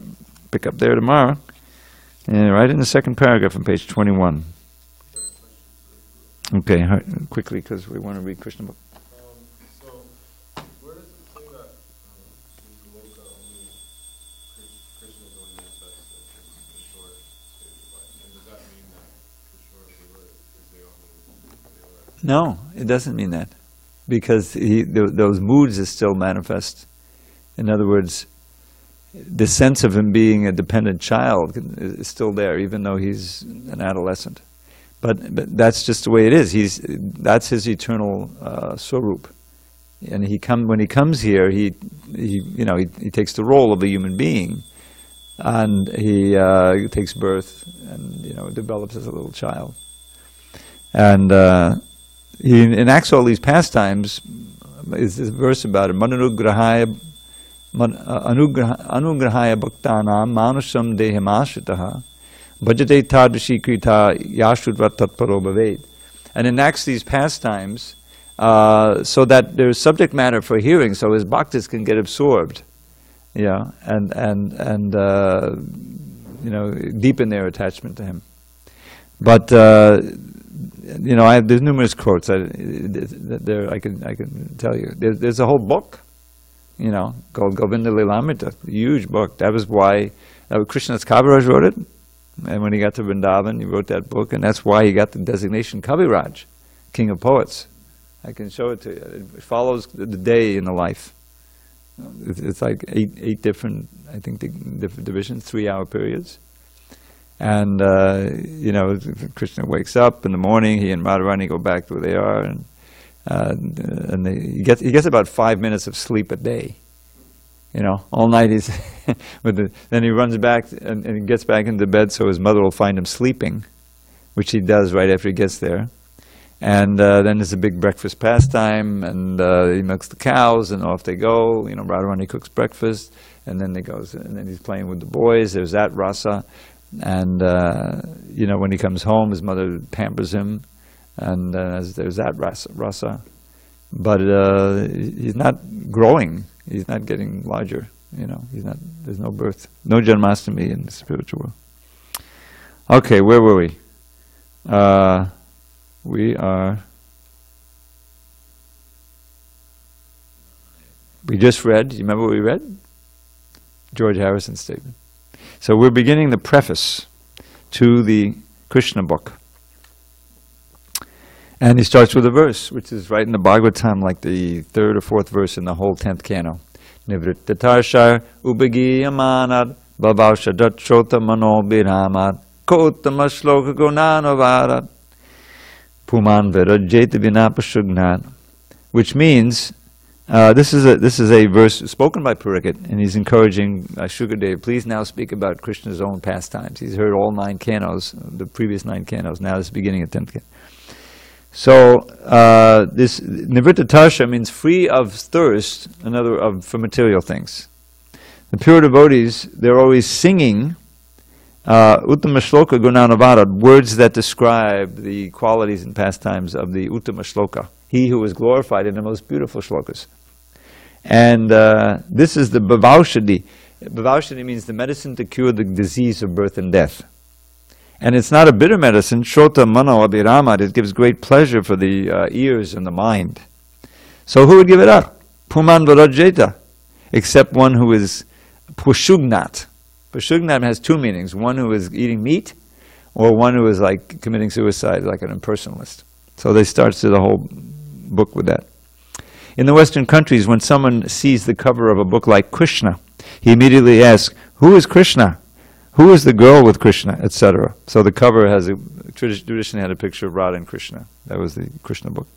pick up there tomorrow, and right in the second paragraph on page 21. Okay, quickly, because we want to read Krishna book. So, where does it say that in Loka only Krishna is only manifested in the short stage of life? And does that mean that Kishore is the only? No, it doesn't mean that, because those moods is still manifest. In other words, the sense of him being a dependent child is still there, even though he's an adolescent. But that's just the way it is. That's his eternal swarup, and when he comes here, he takes the role of a human being, and he takes birth, and develops as a little child, and he enacts all these pastimes. Is this verse about it? Anugrahaya bhaktanam manusham dehamashritaha bhajate tadrishi krita yashudva tatparo bhaved, and enacts these pastimes so that there's subject matter for hearing, so his bhaktas can get absorbed, and deepen their attachment to him. But there's numerous quotes I can tell you. There's a whole book, called Govinda Lilamrita, a huge book. That was why Krishnadas Kaviraj wrote it. And when he got to Vrindavan, he wrote that book, and that's why he got the designation Kaviraj, king of poets. I can show it to you. It follows the day in the life. It's like eight different, I think, different divisions, 3-hour periods. And, Krishna wakes up in the morning, he and Radharani go back to where they are, and he gets about 5 minutes of sleep a day. All night he's then he runs back and he gets back into bed so his mother will find him sleeping, which he does right after he gets there. And then there's a big breakfast pastime, and he milks the cows, and off they go. Radharani cooks breakfast, and then then he's playing with the boys. There's that rasa, and when he comes home, his mother pampers him, and there's that rasa. But he's not growing. He's not getting larger, there's no birth, no Janmashtami in the spiritual world. Okay, where were we? We just read, you remember what we read? George Harrison's statement. So we're beginning the preface to the Krishna book. And he starts with a verse, which is right in the Bhagavad, like the 3rd or 4th verse in the whole 10th canto. Nivrittatarshar ubagiyamanad bhavavshadatshota manobhiramad kotama shloka gunanavarat puman virajeta vinapashugnat. Which means, this is a verse spoken by Pariksit, and he's encouraging Shukadev, please now speak about Krishna's own pastimes. He's heard all 9 cantos, the previous 9 cantos, now this is beginning of 10th canto. So, this Nivrittatarshar means free of thirst, for material things. The pure devotees, they're always singing Uttama Shloka Gunanavara, words that describe the qualities and pastimes of the Uttama Shloka, he who is glorified in the most beautiful shlokas. And this is the Bhavaushadhi. Bhavaushadhi means the medicine to cure the disease of birth and death. And it's not a bitter medicine, Shota Mano Abhiramad, it gives great pleasure for the ears and the mind. So who would give it up? Puman Varajeta, except one who is Pushugnat. Pushugnat has 2 meanings, one who is eating meat, or one who is like committing suicide, like an impersonalist. So they start the whole book with that. In the Western countries, when someone sees the cover of a book like Krishna, he immediately asks, who is Krishna? Who is the girl with Krishna, etc. So the cover has traditionally had a picture of Radha and Krishna. That was the Krishna book.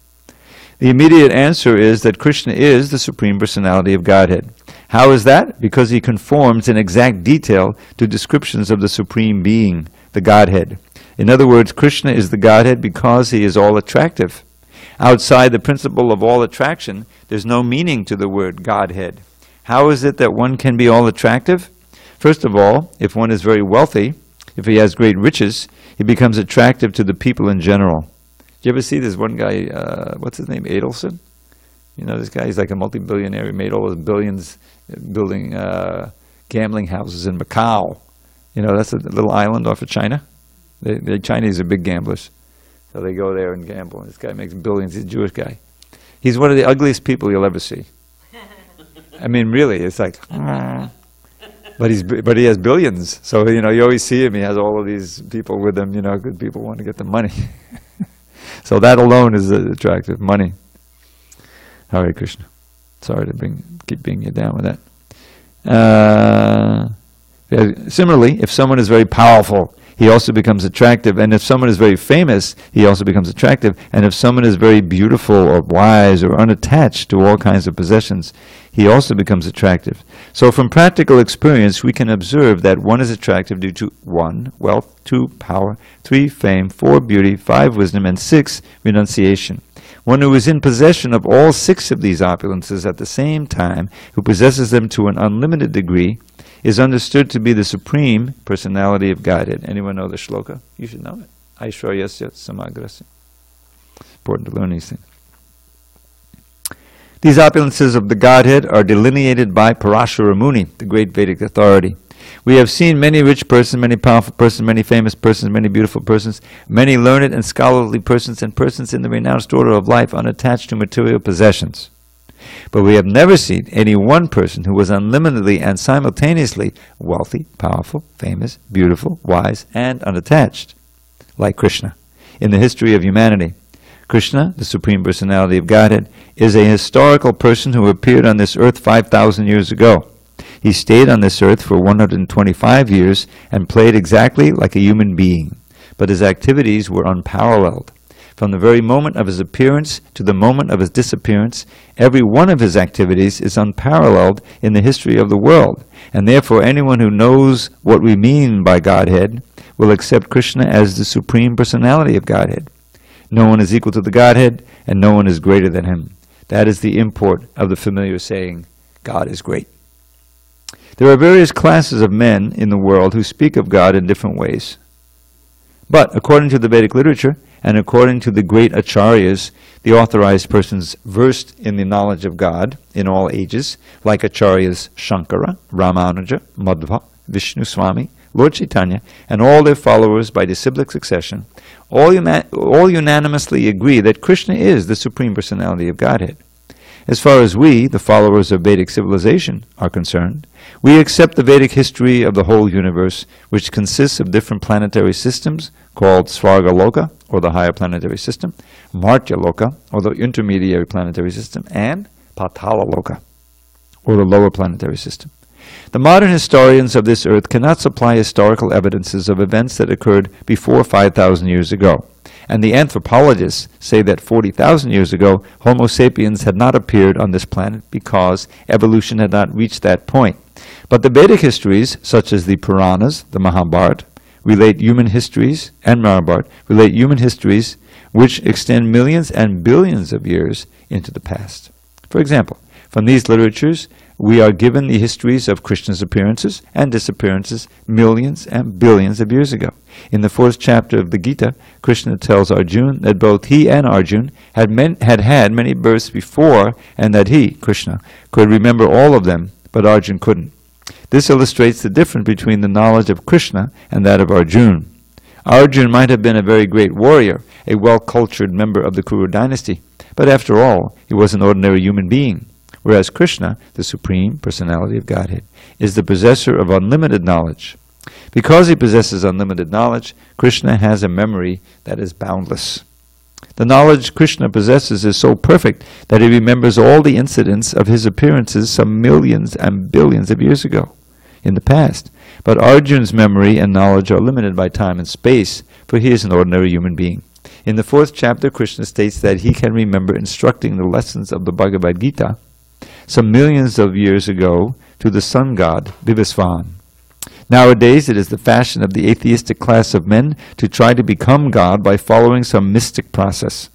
The immediate answer is that Krishna is the Supreme Personality of Godhead. How is that? Because he conforms in exact detail to descriptions of the Supreme Being, the Godhead. In other words, Krishna is the Godhead because he is all attractive. Outside the principle of all attraction, there's no meaning to the word Godhead. How is it that one can be all attractive? First of all, if one is very wealthy, if he has great riches, he becomes attractive to the people in general. Did you ever see this one guy, what's his name, Adelson? You know this guy, he's like a multi-billionaire, he made all those billions building gambling houses in Macau. You know, that's a little island off of China. The Chinese are big gamblers. So they go there and gamble, and this guy makes billions, he's a Jewish guy. He's one of the ugliest people you'll ever see. I mean, really, it's like... But he has billions, so you know you always see him. He has all of these people with him. You know, good people want to get the money. So that alone is attractive. Money. Hare Krishna. Sorry to keep bringing you down with that. Similarly, if someone is very powerful, he also becomes attractive. And if someone is very famous, he also becomes attractive. And if someone is very beautiful or wise or unattached to all kinds of possessions, he also becomes attractive. So from practical experience, we can observe that one is attractive due to 1, wealth, 2, power, 3, fame, 4, beauty, 5, wisdom, and 6, renunciation. One who is in possession of all 6 of these opulences at the same time, who possesses them to an unlimited degree, is understood to be the Supreme Personality of Godhead. Anyone know the shloka? You should know it. Aishwaryasya samagrasya. Important to learn these things. These opulences of the Godhead are delineated by Parashara Muni, the great Vedic authority. We have seen many rich persons, many powerful persons, many famous persons, many beautiful persons, many learned and scholarly persons, and persons in the renounced order of life unattached to material possessions. But we have never seen any one person who was unlimitedly and simultaneously wealthy, powerful, famous, beautiful, wise, and unattached, like Krishna, in the history of humanity. Krishna, the Supreme Personality of Godhead, is a historical person who appeared on this earth 5,000 years ago. He stayed on this earth for 125 years and played exactly like a human being, but his activities were unparalleled. From the very moment of his appearance to the moment of his disappearance, every one of his activities is unparalleled in the history of the world, and therefore anyone who knows what we mean by Godhead will accept Krishna as the Supreme Personality of Godhead. No one is equal to the Godhead, and no one is greater than him. That is the import of the familiar saying, God is great. There are various classes of men in the world who speak of God in different ways. But according to the Vedic literature, and according to the great acharyas, the authorized persons versed in the knowledge of God in all ages, like acharyas Shankara, Ramanuja, Madhva, Vishnu Swami, Lord Chaitanya, and all their followers by disciplic succession, all unanimously agree that Krishna is the Supreme Personality of Godhead. As far as we, the followers of Vedic civilization, are concerned, we accept the Vedic history of the whole universe, which consists of different planetary systems called Svargaloka, or the higher planetary system, Martyaloka, or the intermediary planetary system, and Patalaloka, or the lower planetary system. The modern historians of this earth cannot supply historical evidences of events that occurred before 5,000 years ago. And the anthropologists say that 40,000 years ago, Homo sapiens had not appeared on this planet because evolution had not reached that point. But the Vedic histories, such as the Puranas, the Mahabharata, relate human histories, and Mahabharata, relate human histories which extend millions and billions of years into the past. For example, from these literatures, we are given the histories of Krishna's appearances and disappearances millions and billions of years ago. In the 4th chapter of the Gita, Krishna tells Arjuna that both he and Arjuna had had many births before, and that he, Krishna, could remember all of them, but Arjuna couldn't. This illustrates the difference between the knowledge of Krishna and that of Arjuna. Arjuna might have been a very great warrior, a well-cultured member of the Kuru dynasty, but after all, he was an ordinary human being. Whereas Krishna, the Supreme Personality of Godhead, is the possessor of unlimited knowledge. Because he possesses unlimited knowledge, Krishna has a memory that is boundless. The knowledge Krishna possesses is so perfect that he remembers all the incidents of his appearances some millions and billions of years ago, in the past. But Arjuna's memory and knowledge are limited by time and space, for he is an ordinary human being. In the 4th chapter, Krishna states that he can remember instructing the lessons of the Bhagavad Gita some millions of years ago to the sun god, Vivasvan. Nowadays, it is the fashion of the atheistic class of men to try to become God by following some mystic process.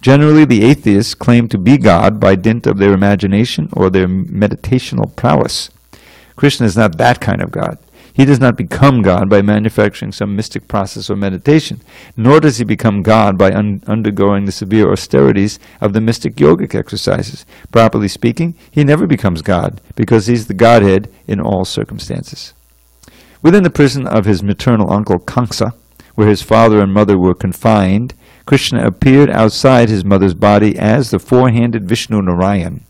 Generally, the atheists claim to be God by dint of their imagination or their meditational prowess. Krishna is not that kind of God. He does not become God by manufacturing some mystic process or meditation, nor does he become God by undergoing the severe austerities of the mystic yogic exercises. Properly speaking, he never becomes God, because he is the Godhead in all circumstances. Within the prison of his maternal uncle Kamsa, where his father and mother were confined, Krishna appeared outside his mother's body as the four-handed Vishnu Narayan.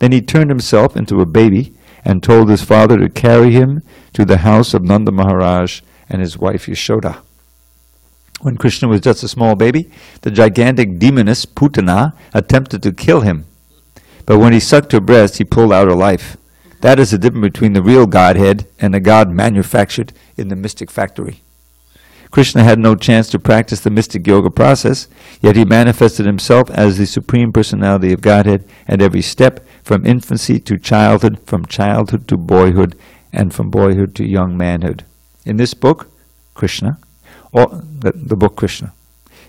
Then he turned himself into a baby and told his father to carry him to the house of Nanda Maharaj and his wife Yashoda. When Krishna was just a small baby, the gigantic demoness Putana attempted to kill him. But when he sucked her breast, he pulled out her life. That is the difference between the real Godhead and the God manufactured in the mystic factory. Krishna had no chance to practice the mystic yoga process, yet he manifested himself as the Supreme Personality of Godhead at every step, from infancy to childhood, from childhood to boyhood, and from boyhood to young manhood. In this book, Krishna, the book Krishna,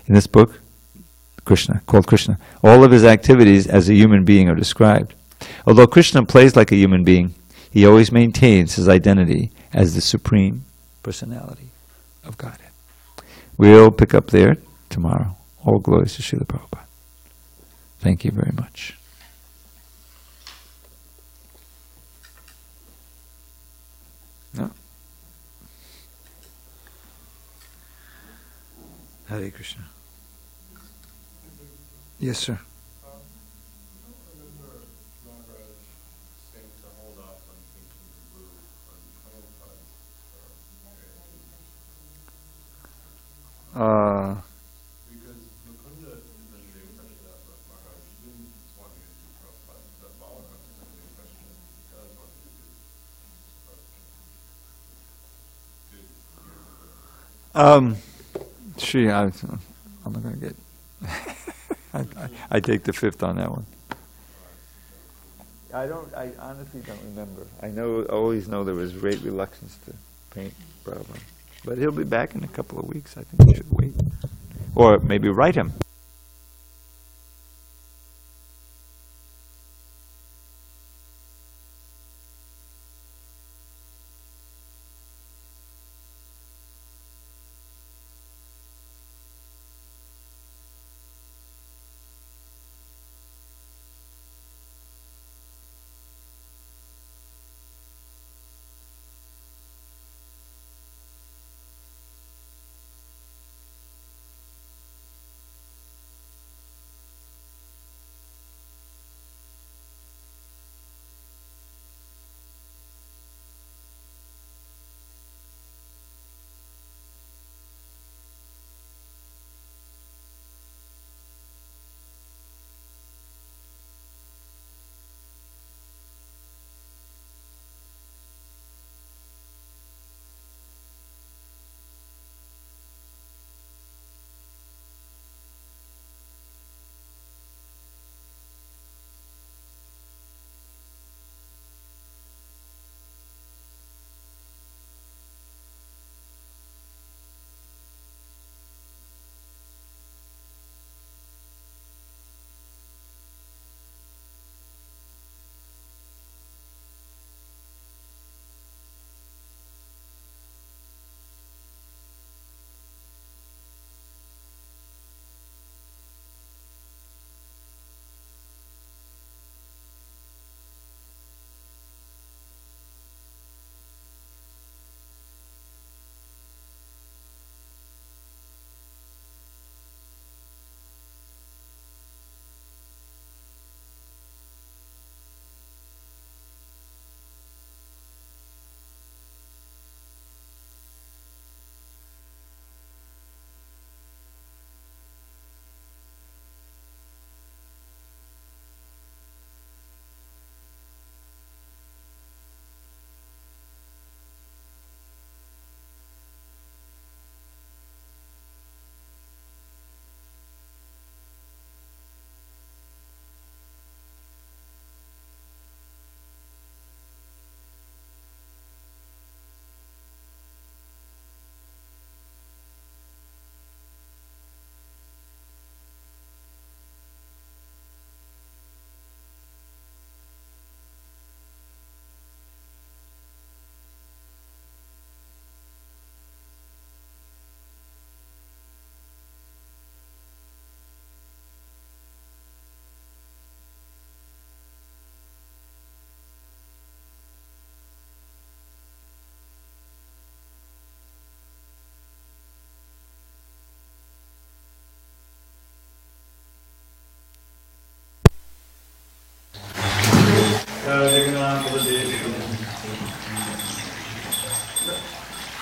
in this book, Krishna, called Krishna, all of his activities as a human being are described. Although Krishna plays like a human being, he always maintains his identity as the Supreme Personality of Godhead. We'll pick up there tomorrow. All glories to Srila Prabhupada. Thank you very much. No? Hare Krishna. Yes, sir. Because Mukunda is under the impression that Maharaj didn't want me to do Prabhupada, but Balaram is under the impression that he does want me to do Prabhupada. Shri, I'm not going to get... I take the fifth on that one. I honestly don't remember. I always know there was great reluctance to paint Prabhupada. But he'll be back in a couple of weeks. I think we should wait. Or maybe write him.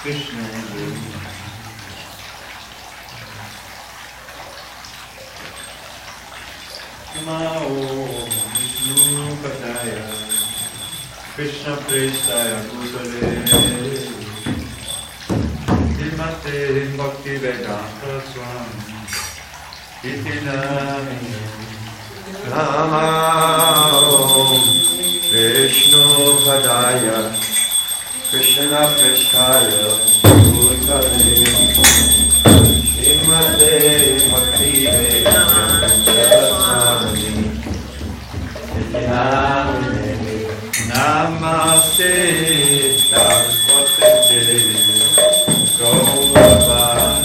Krishna Mao Vishnu Padaya Krishna Prestaya Bhutale Dimate Bhakti Vedanta Swami Iti Nami Namo Vishnu Padaya Krishna Prestaya Bhutale Dimate Bhakti Vedanta Swami Namaste Saraswati Gaurava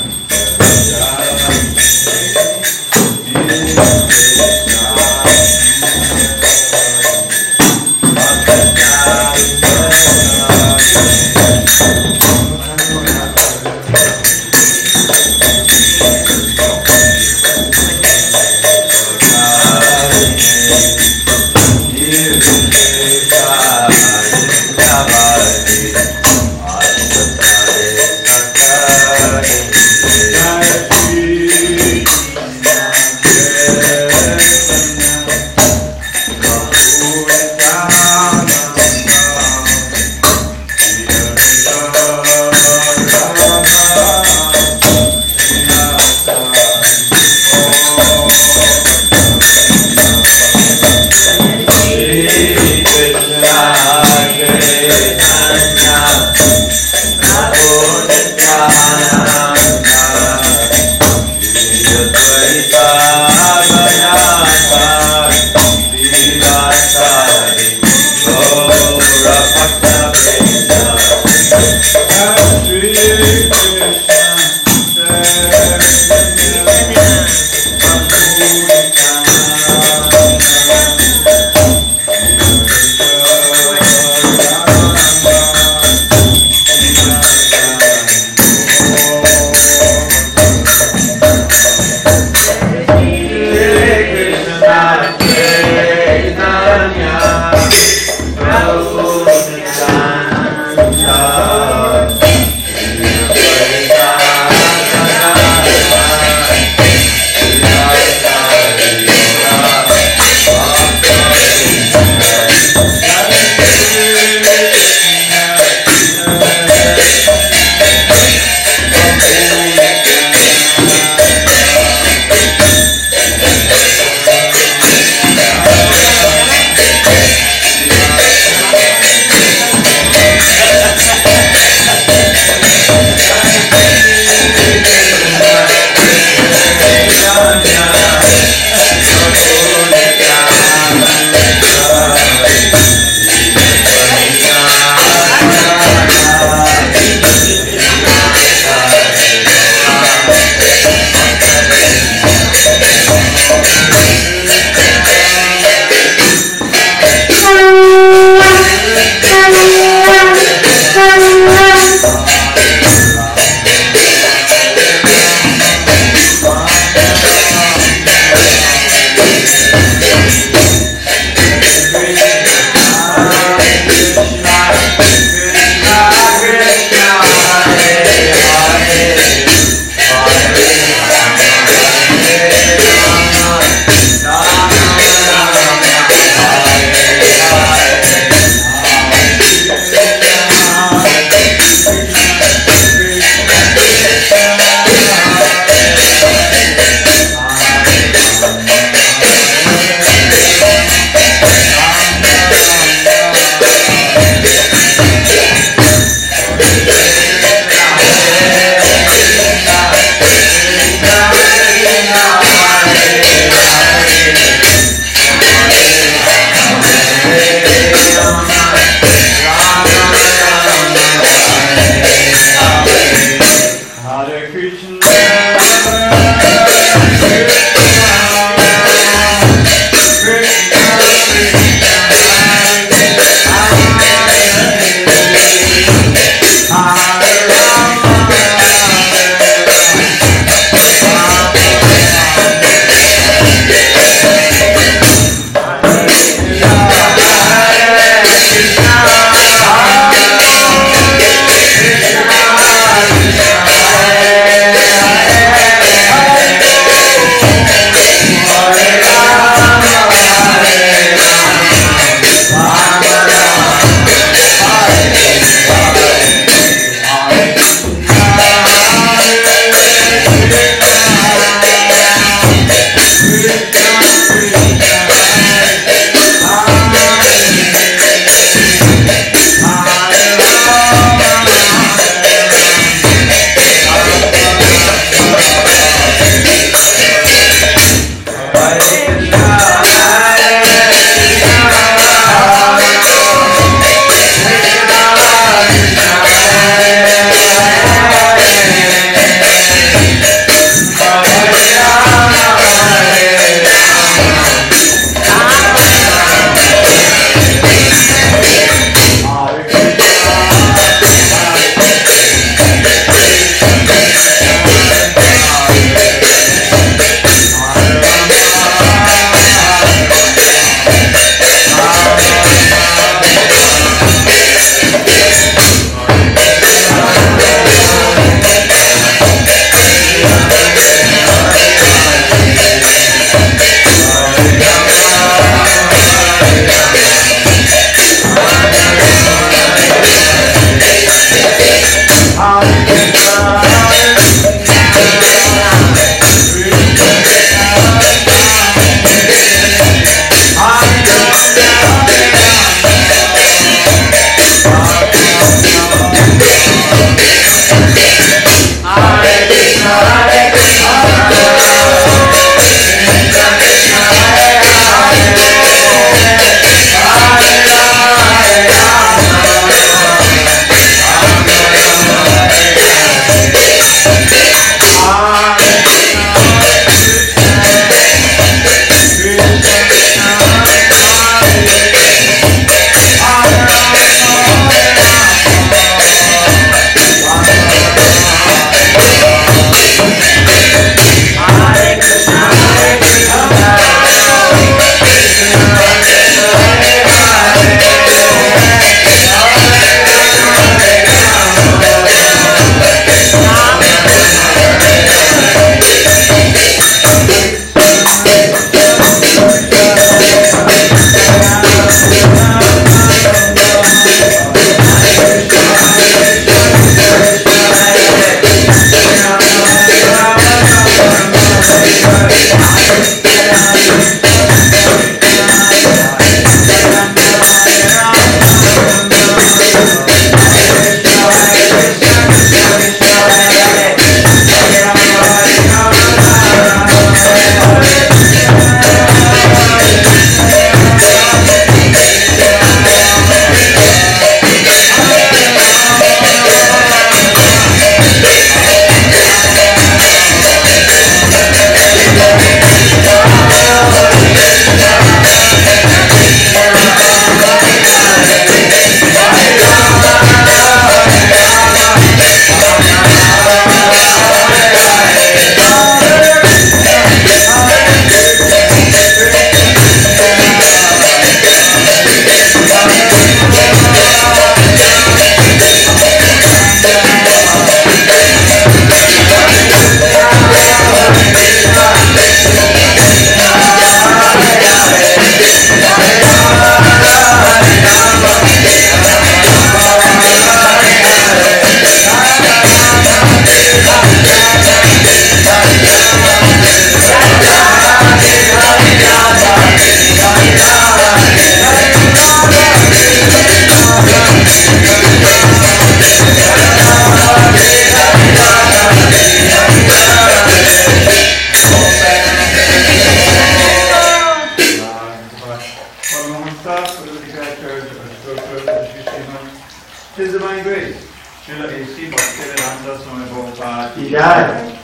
His Divine Grace, Srila A.C. Bhaktivedanta Swami Prabhupada ki Jai.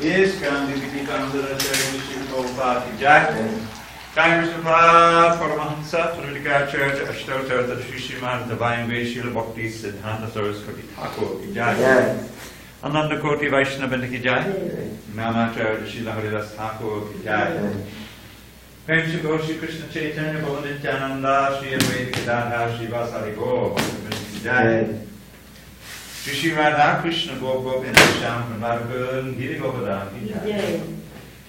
ISKCON Bhagavad Gita Srila Prabhupada ki Jai. Jai Krishna Prabhu Paramahansa Pradipakacharya Ashtottara Sri Srimad Divine Grace Srila Bhakti Siddhanta Saraswati Thakur ki Jai. Jai. Ananda Koti Vaishnava ki Jai. Namacharya Srila Haridas Thakur ki Jai. Prem Shri Gaur Shri Krishna Chaitanya Bhava Nityananda Shri Advaita Gadadhar Shri Vasari Gaur Bhaktivinoda ki Jai. Shri Shri Radha Krishna Gaur Govinda Shyam Radhagun Giri Govardhan ki Jai.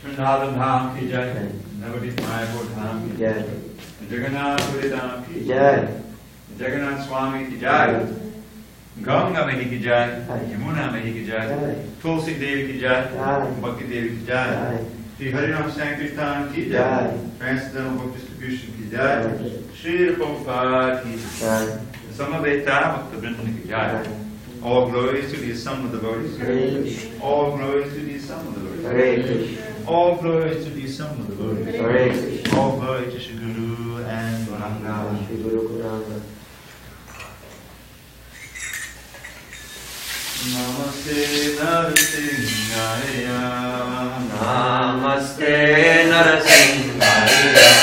Vrindavan Dham ki Jai. Navadip Mayapur Dham ki Jai. Jagannath Puri Dham ki Jai. Jagannath Swami ki Jai. Ganga Mehi ki Jai. Yamuna Mehi ki Jai. Tulsi Devi ki Jai. Bhakti Devi ki Jai. Shri Harinam Sankirtan ki Jai. Transcendental Book Distribution ki Jai. Shri Prabhupada ki Jai. Samaveta Bhaktivinoda ki Jai. All glories to the Assembled devotees. All glories to the Assembled devotees. All glories to the Assembled devotees. All glory to Shri Guru and Gauranga. Namaste Narasimhaya. Namaste Narasimhaya.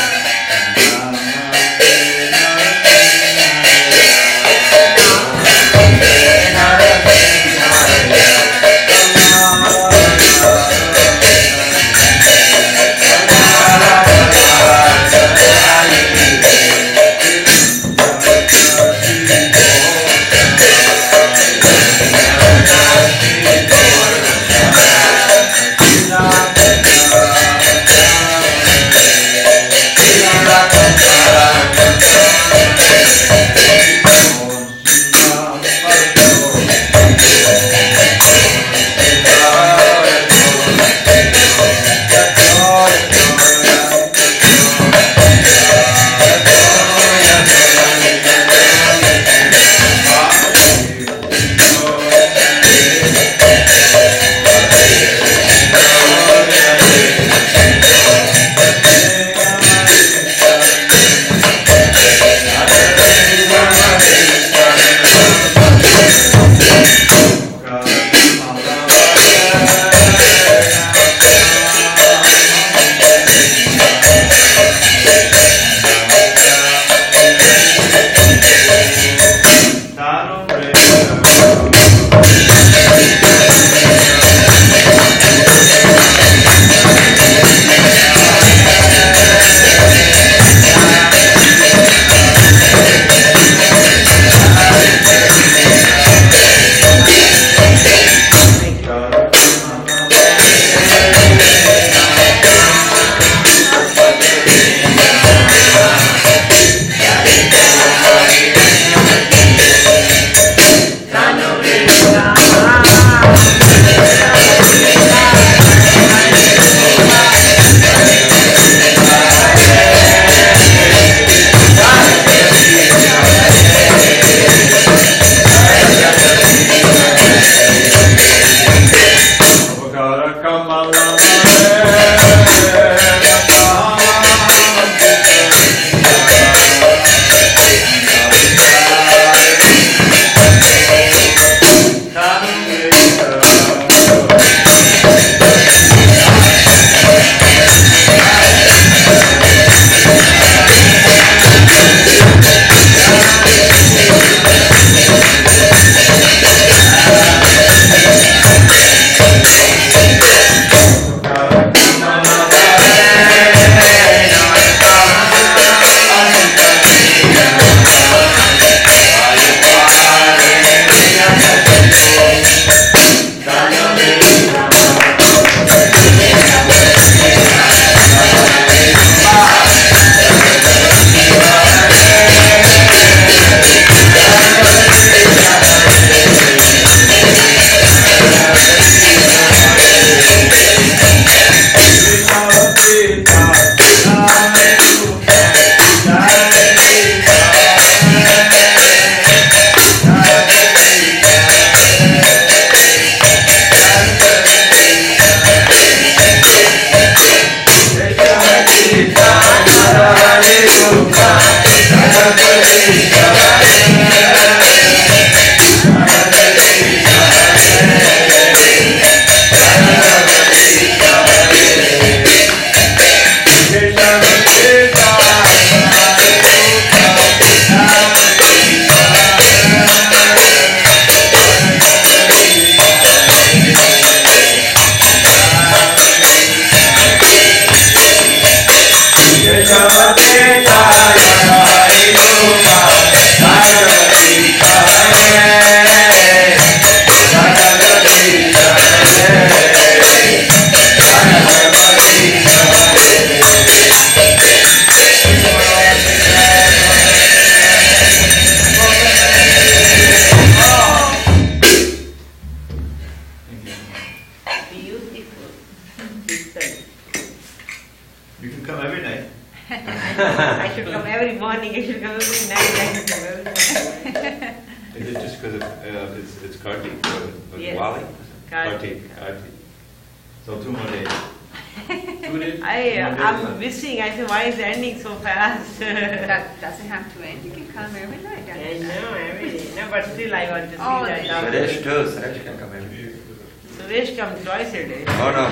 I should come every morning, I should come every night, I should come every morning. Is it just because it's Kartik or Yes. Wali? Kartik. So 2 more days. I'm missing, I said, why is it ending so fast? That doesn't have to end. You can come every night. I know, every day. No, but still I want to see Oh, that. Suresh too. Suresh can come in. Suresh comes twice a day. Oh no,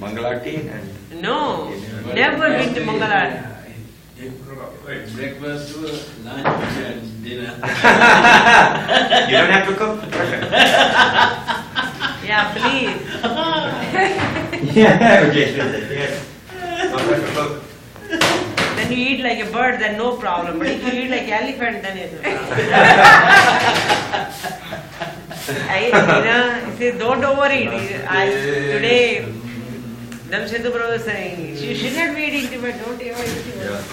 Mangalarti and No, never been to Mangalar. Breakfast, lunch, and dinner. you don't have to cook. Perfect. Yeah, please. Yeah, okay. Yes. Don't have to cook. Then you eat like a bird, then no problem. But if you eat like elephant, then it's a problem. He says, don't overeat. Today, Dravida Prabhu was saying, you should not be eating too much, don't ever eat too much.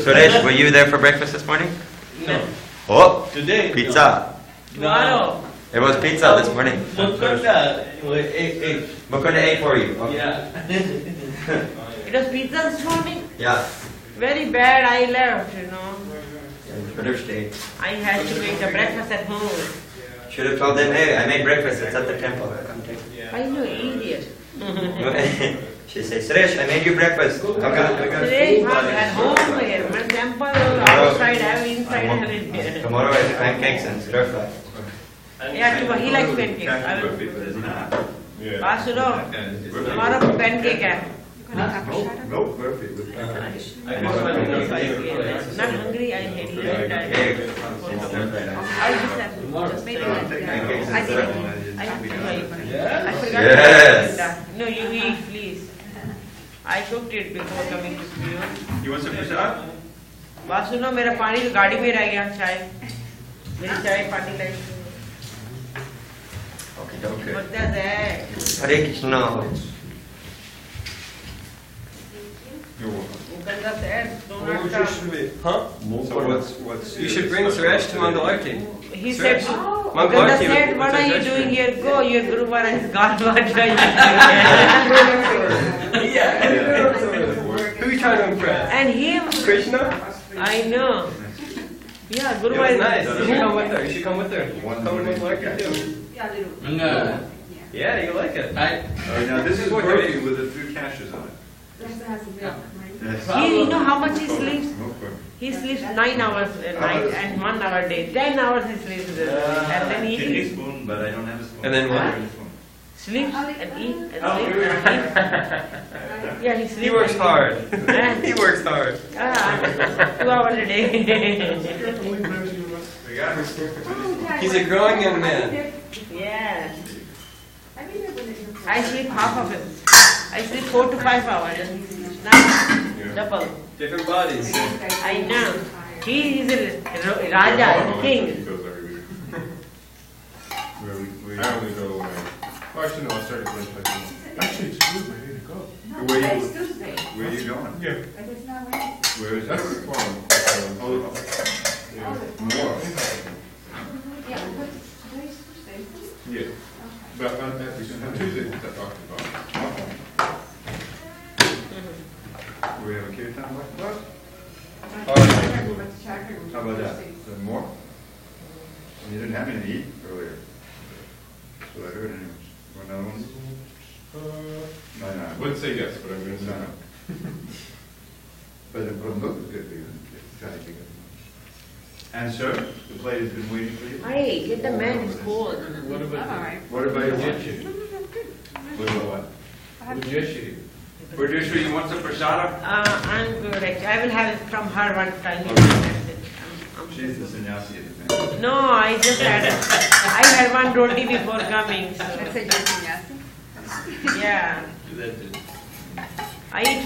Suresh, were you there for breakfast this morning? No. Oh, Today? pizza. Tomorrow. It was pizza this morning. Mukunda, egg. Mukunda ate for you. Okay. Yeah. It was pizza this morning. Yeah. Very bad, I left, you know. You better stay. I had to make the breakfast at home. Should have told them, hey, I made breakfast. It's at the temple. Come take it. I know, idiot. She says, Suresh, I made you breakfast. I got Today, food. at home here. My temple, outside, I have inside, I have it here. Tomorrow I have pancakes and stir fry. Yeah, tomorrow, he likes pancakes. I will. Vasudho, tomorrow pancake hai. No, perfect. Not hungry, I hate it. I'll just have Just maybe Pancakes I and stir think fry. I I forgot. Yes. No, you eat, please. I cooked it before coming to you. You want some prasad? वासुनो मेरा पानी तो गाड़ी में रह गया चाय मेरी चाय पानी लाई Okay, okay. what does that Hare Krishna. Ganga said do not come. Huh? So what's You should bring Suresh to Mangalarti. He said Suresh. Ganga Mangalarti said with what are you Suresh. doing here go your Guru Maharaj is gone what are you doing Who are you trying to impress? and him Krishna? I know yeah Guru It was Maharaj nice. You should come with her. You should come with her. One Come with more Mangalarti too. Manga. Yeah, you like it. Now this is working with a few caches on it. you know how much he sleeps he sleeps 9 hours a night and 1 hour a day 10 hours he sleeps and then he eats spoon, but I don't have a spoon. And then what? sleeps and eats and sleeps and eats yeah he sleeps He works hard. Yeah. He works hard. 2 hours a day He's a growing young man. yeah I sleep half of it I sleep 4 to 5 hours and he sleeps 9 double Different bodies. I know he is a Raja king I only go actually no, I started going actually it's good, we're here to go. Where are you going? Yeah. Where is that? More. Yeah. But on Tuesday, we're talking about. We have a kirtan like that? How about that? Is there more? You didn't have any to eat earlier. That's what I heard anyways. Want another one? No. Would say yes, but I'm going to say no. But the look is good for you. And sir, the plate has been waiting for you. hey get the man is cold What about Alright. What about your Jeshi? What about what? Jeshi. Producer, you want some prasada? I'm good actually I will have it from her one time She's the sannyasi of the family. no I just had I had one roti before coming so That's a good thing, yes? yeah I eat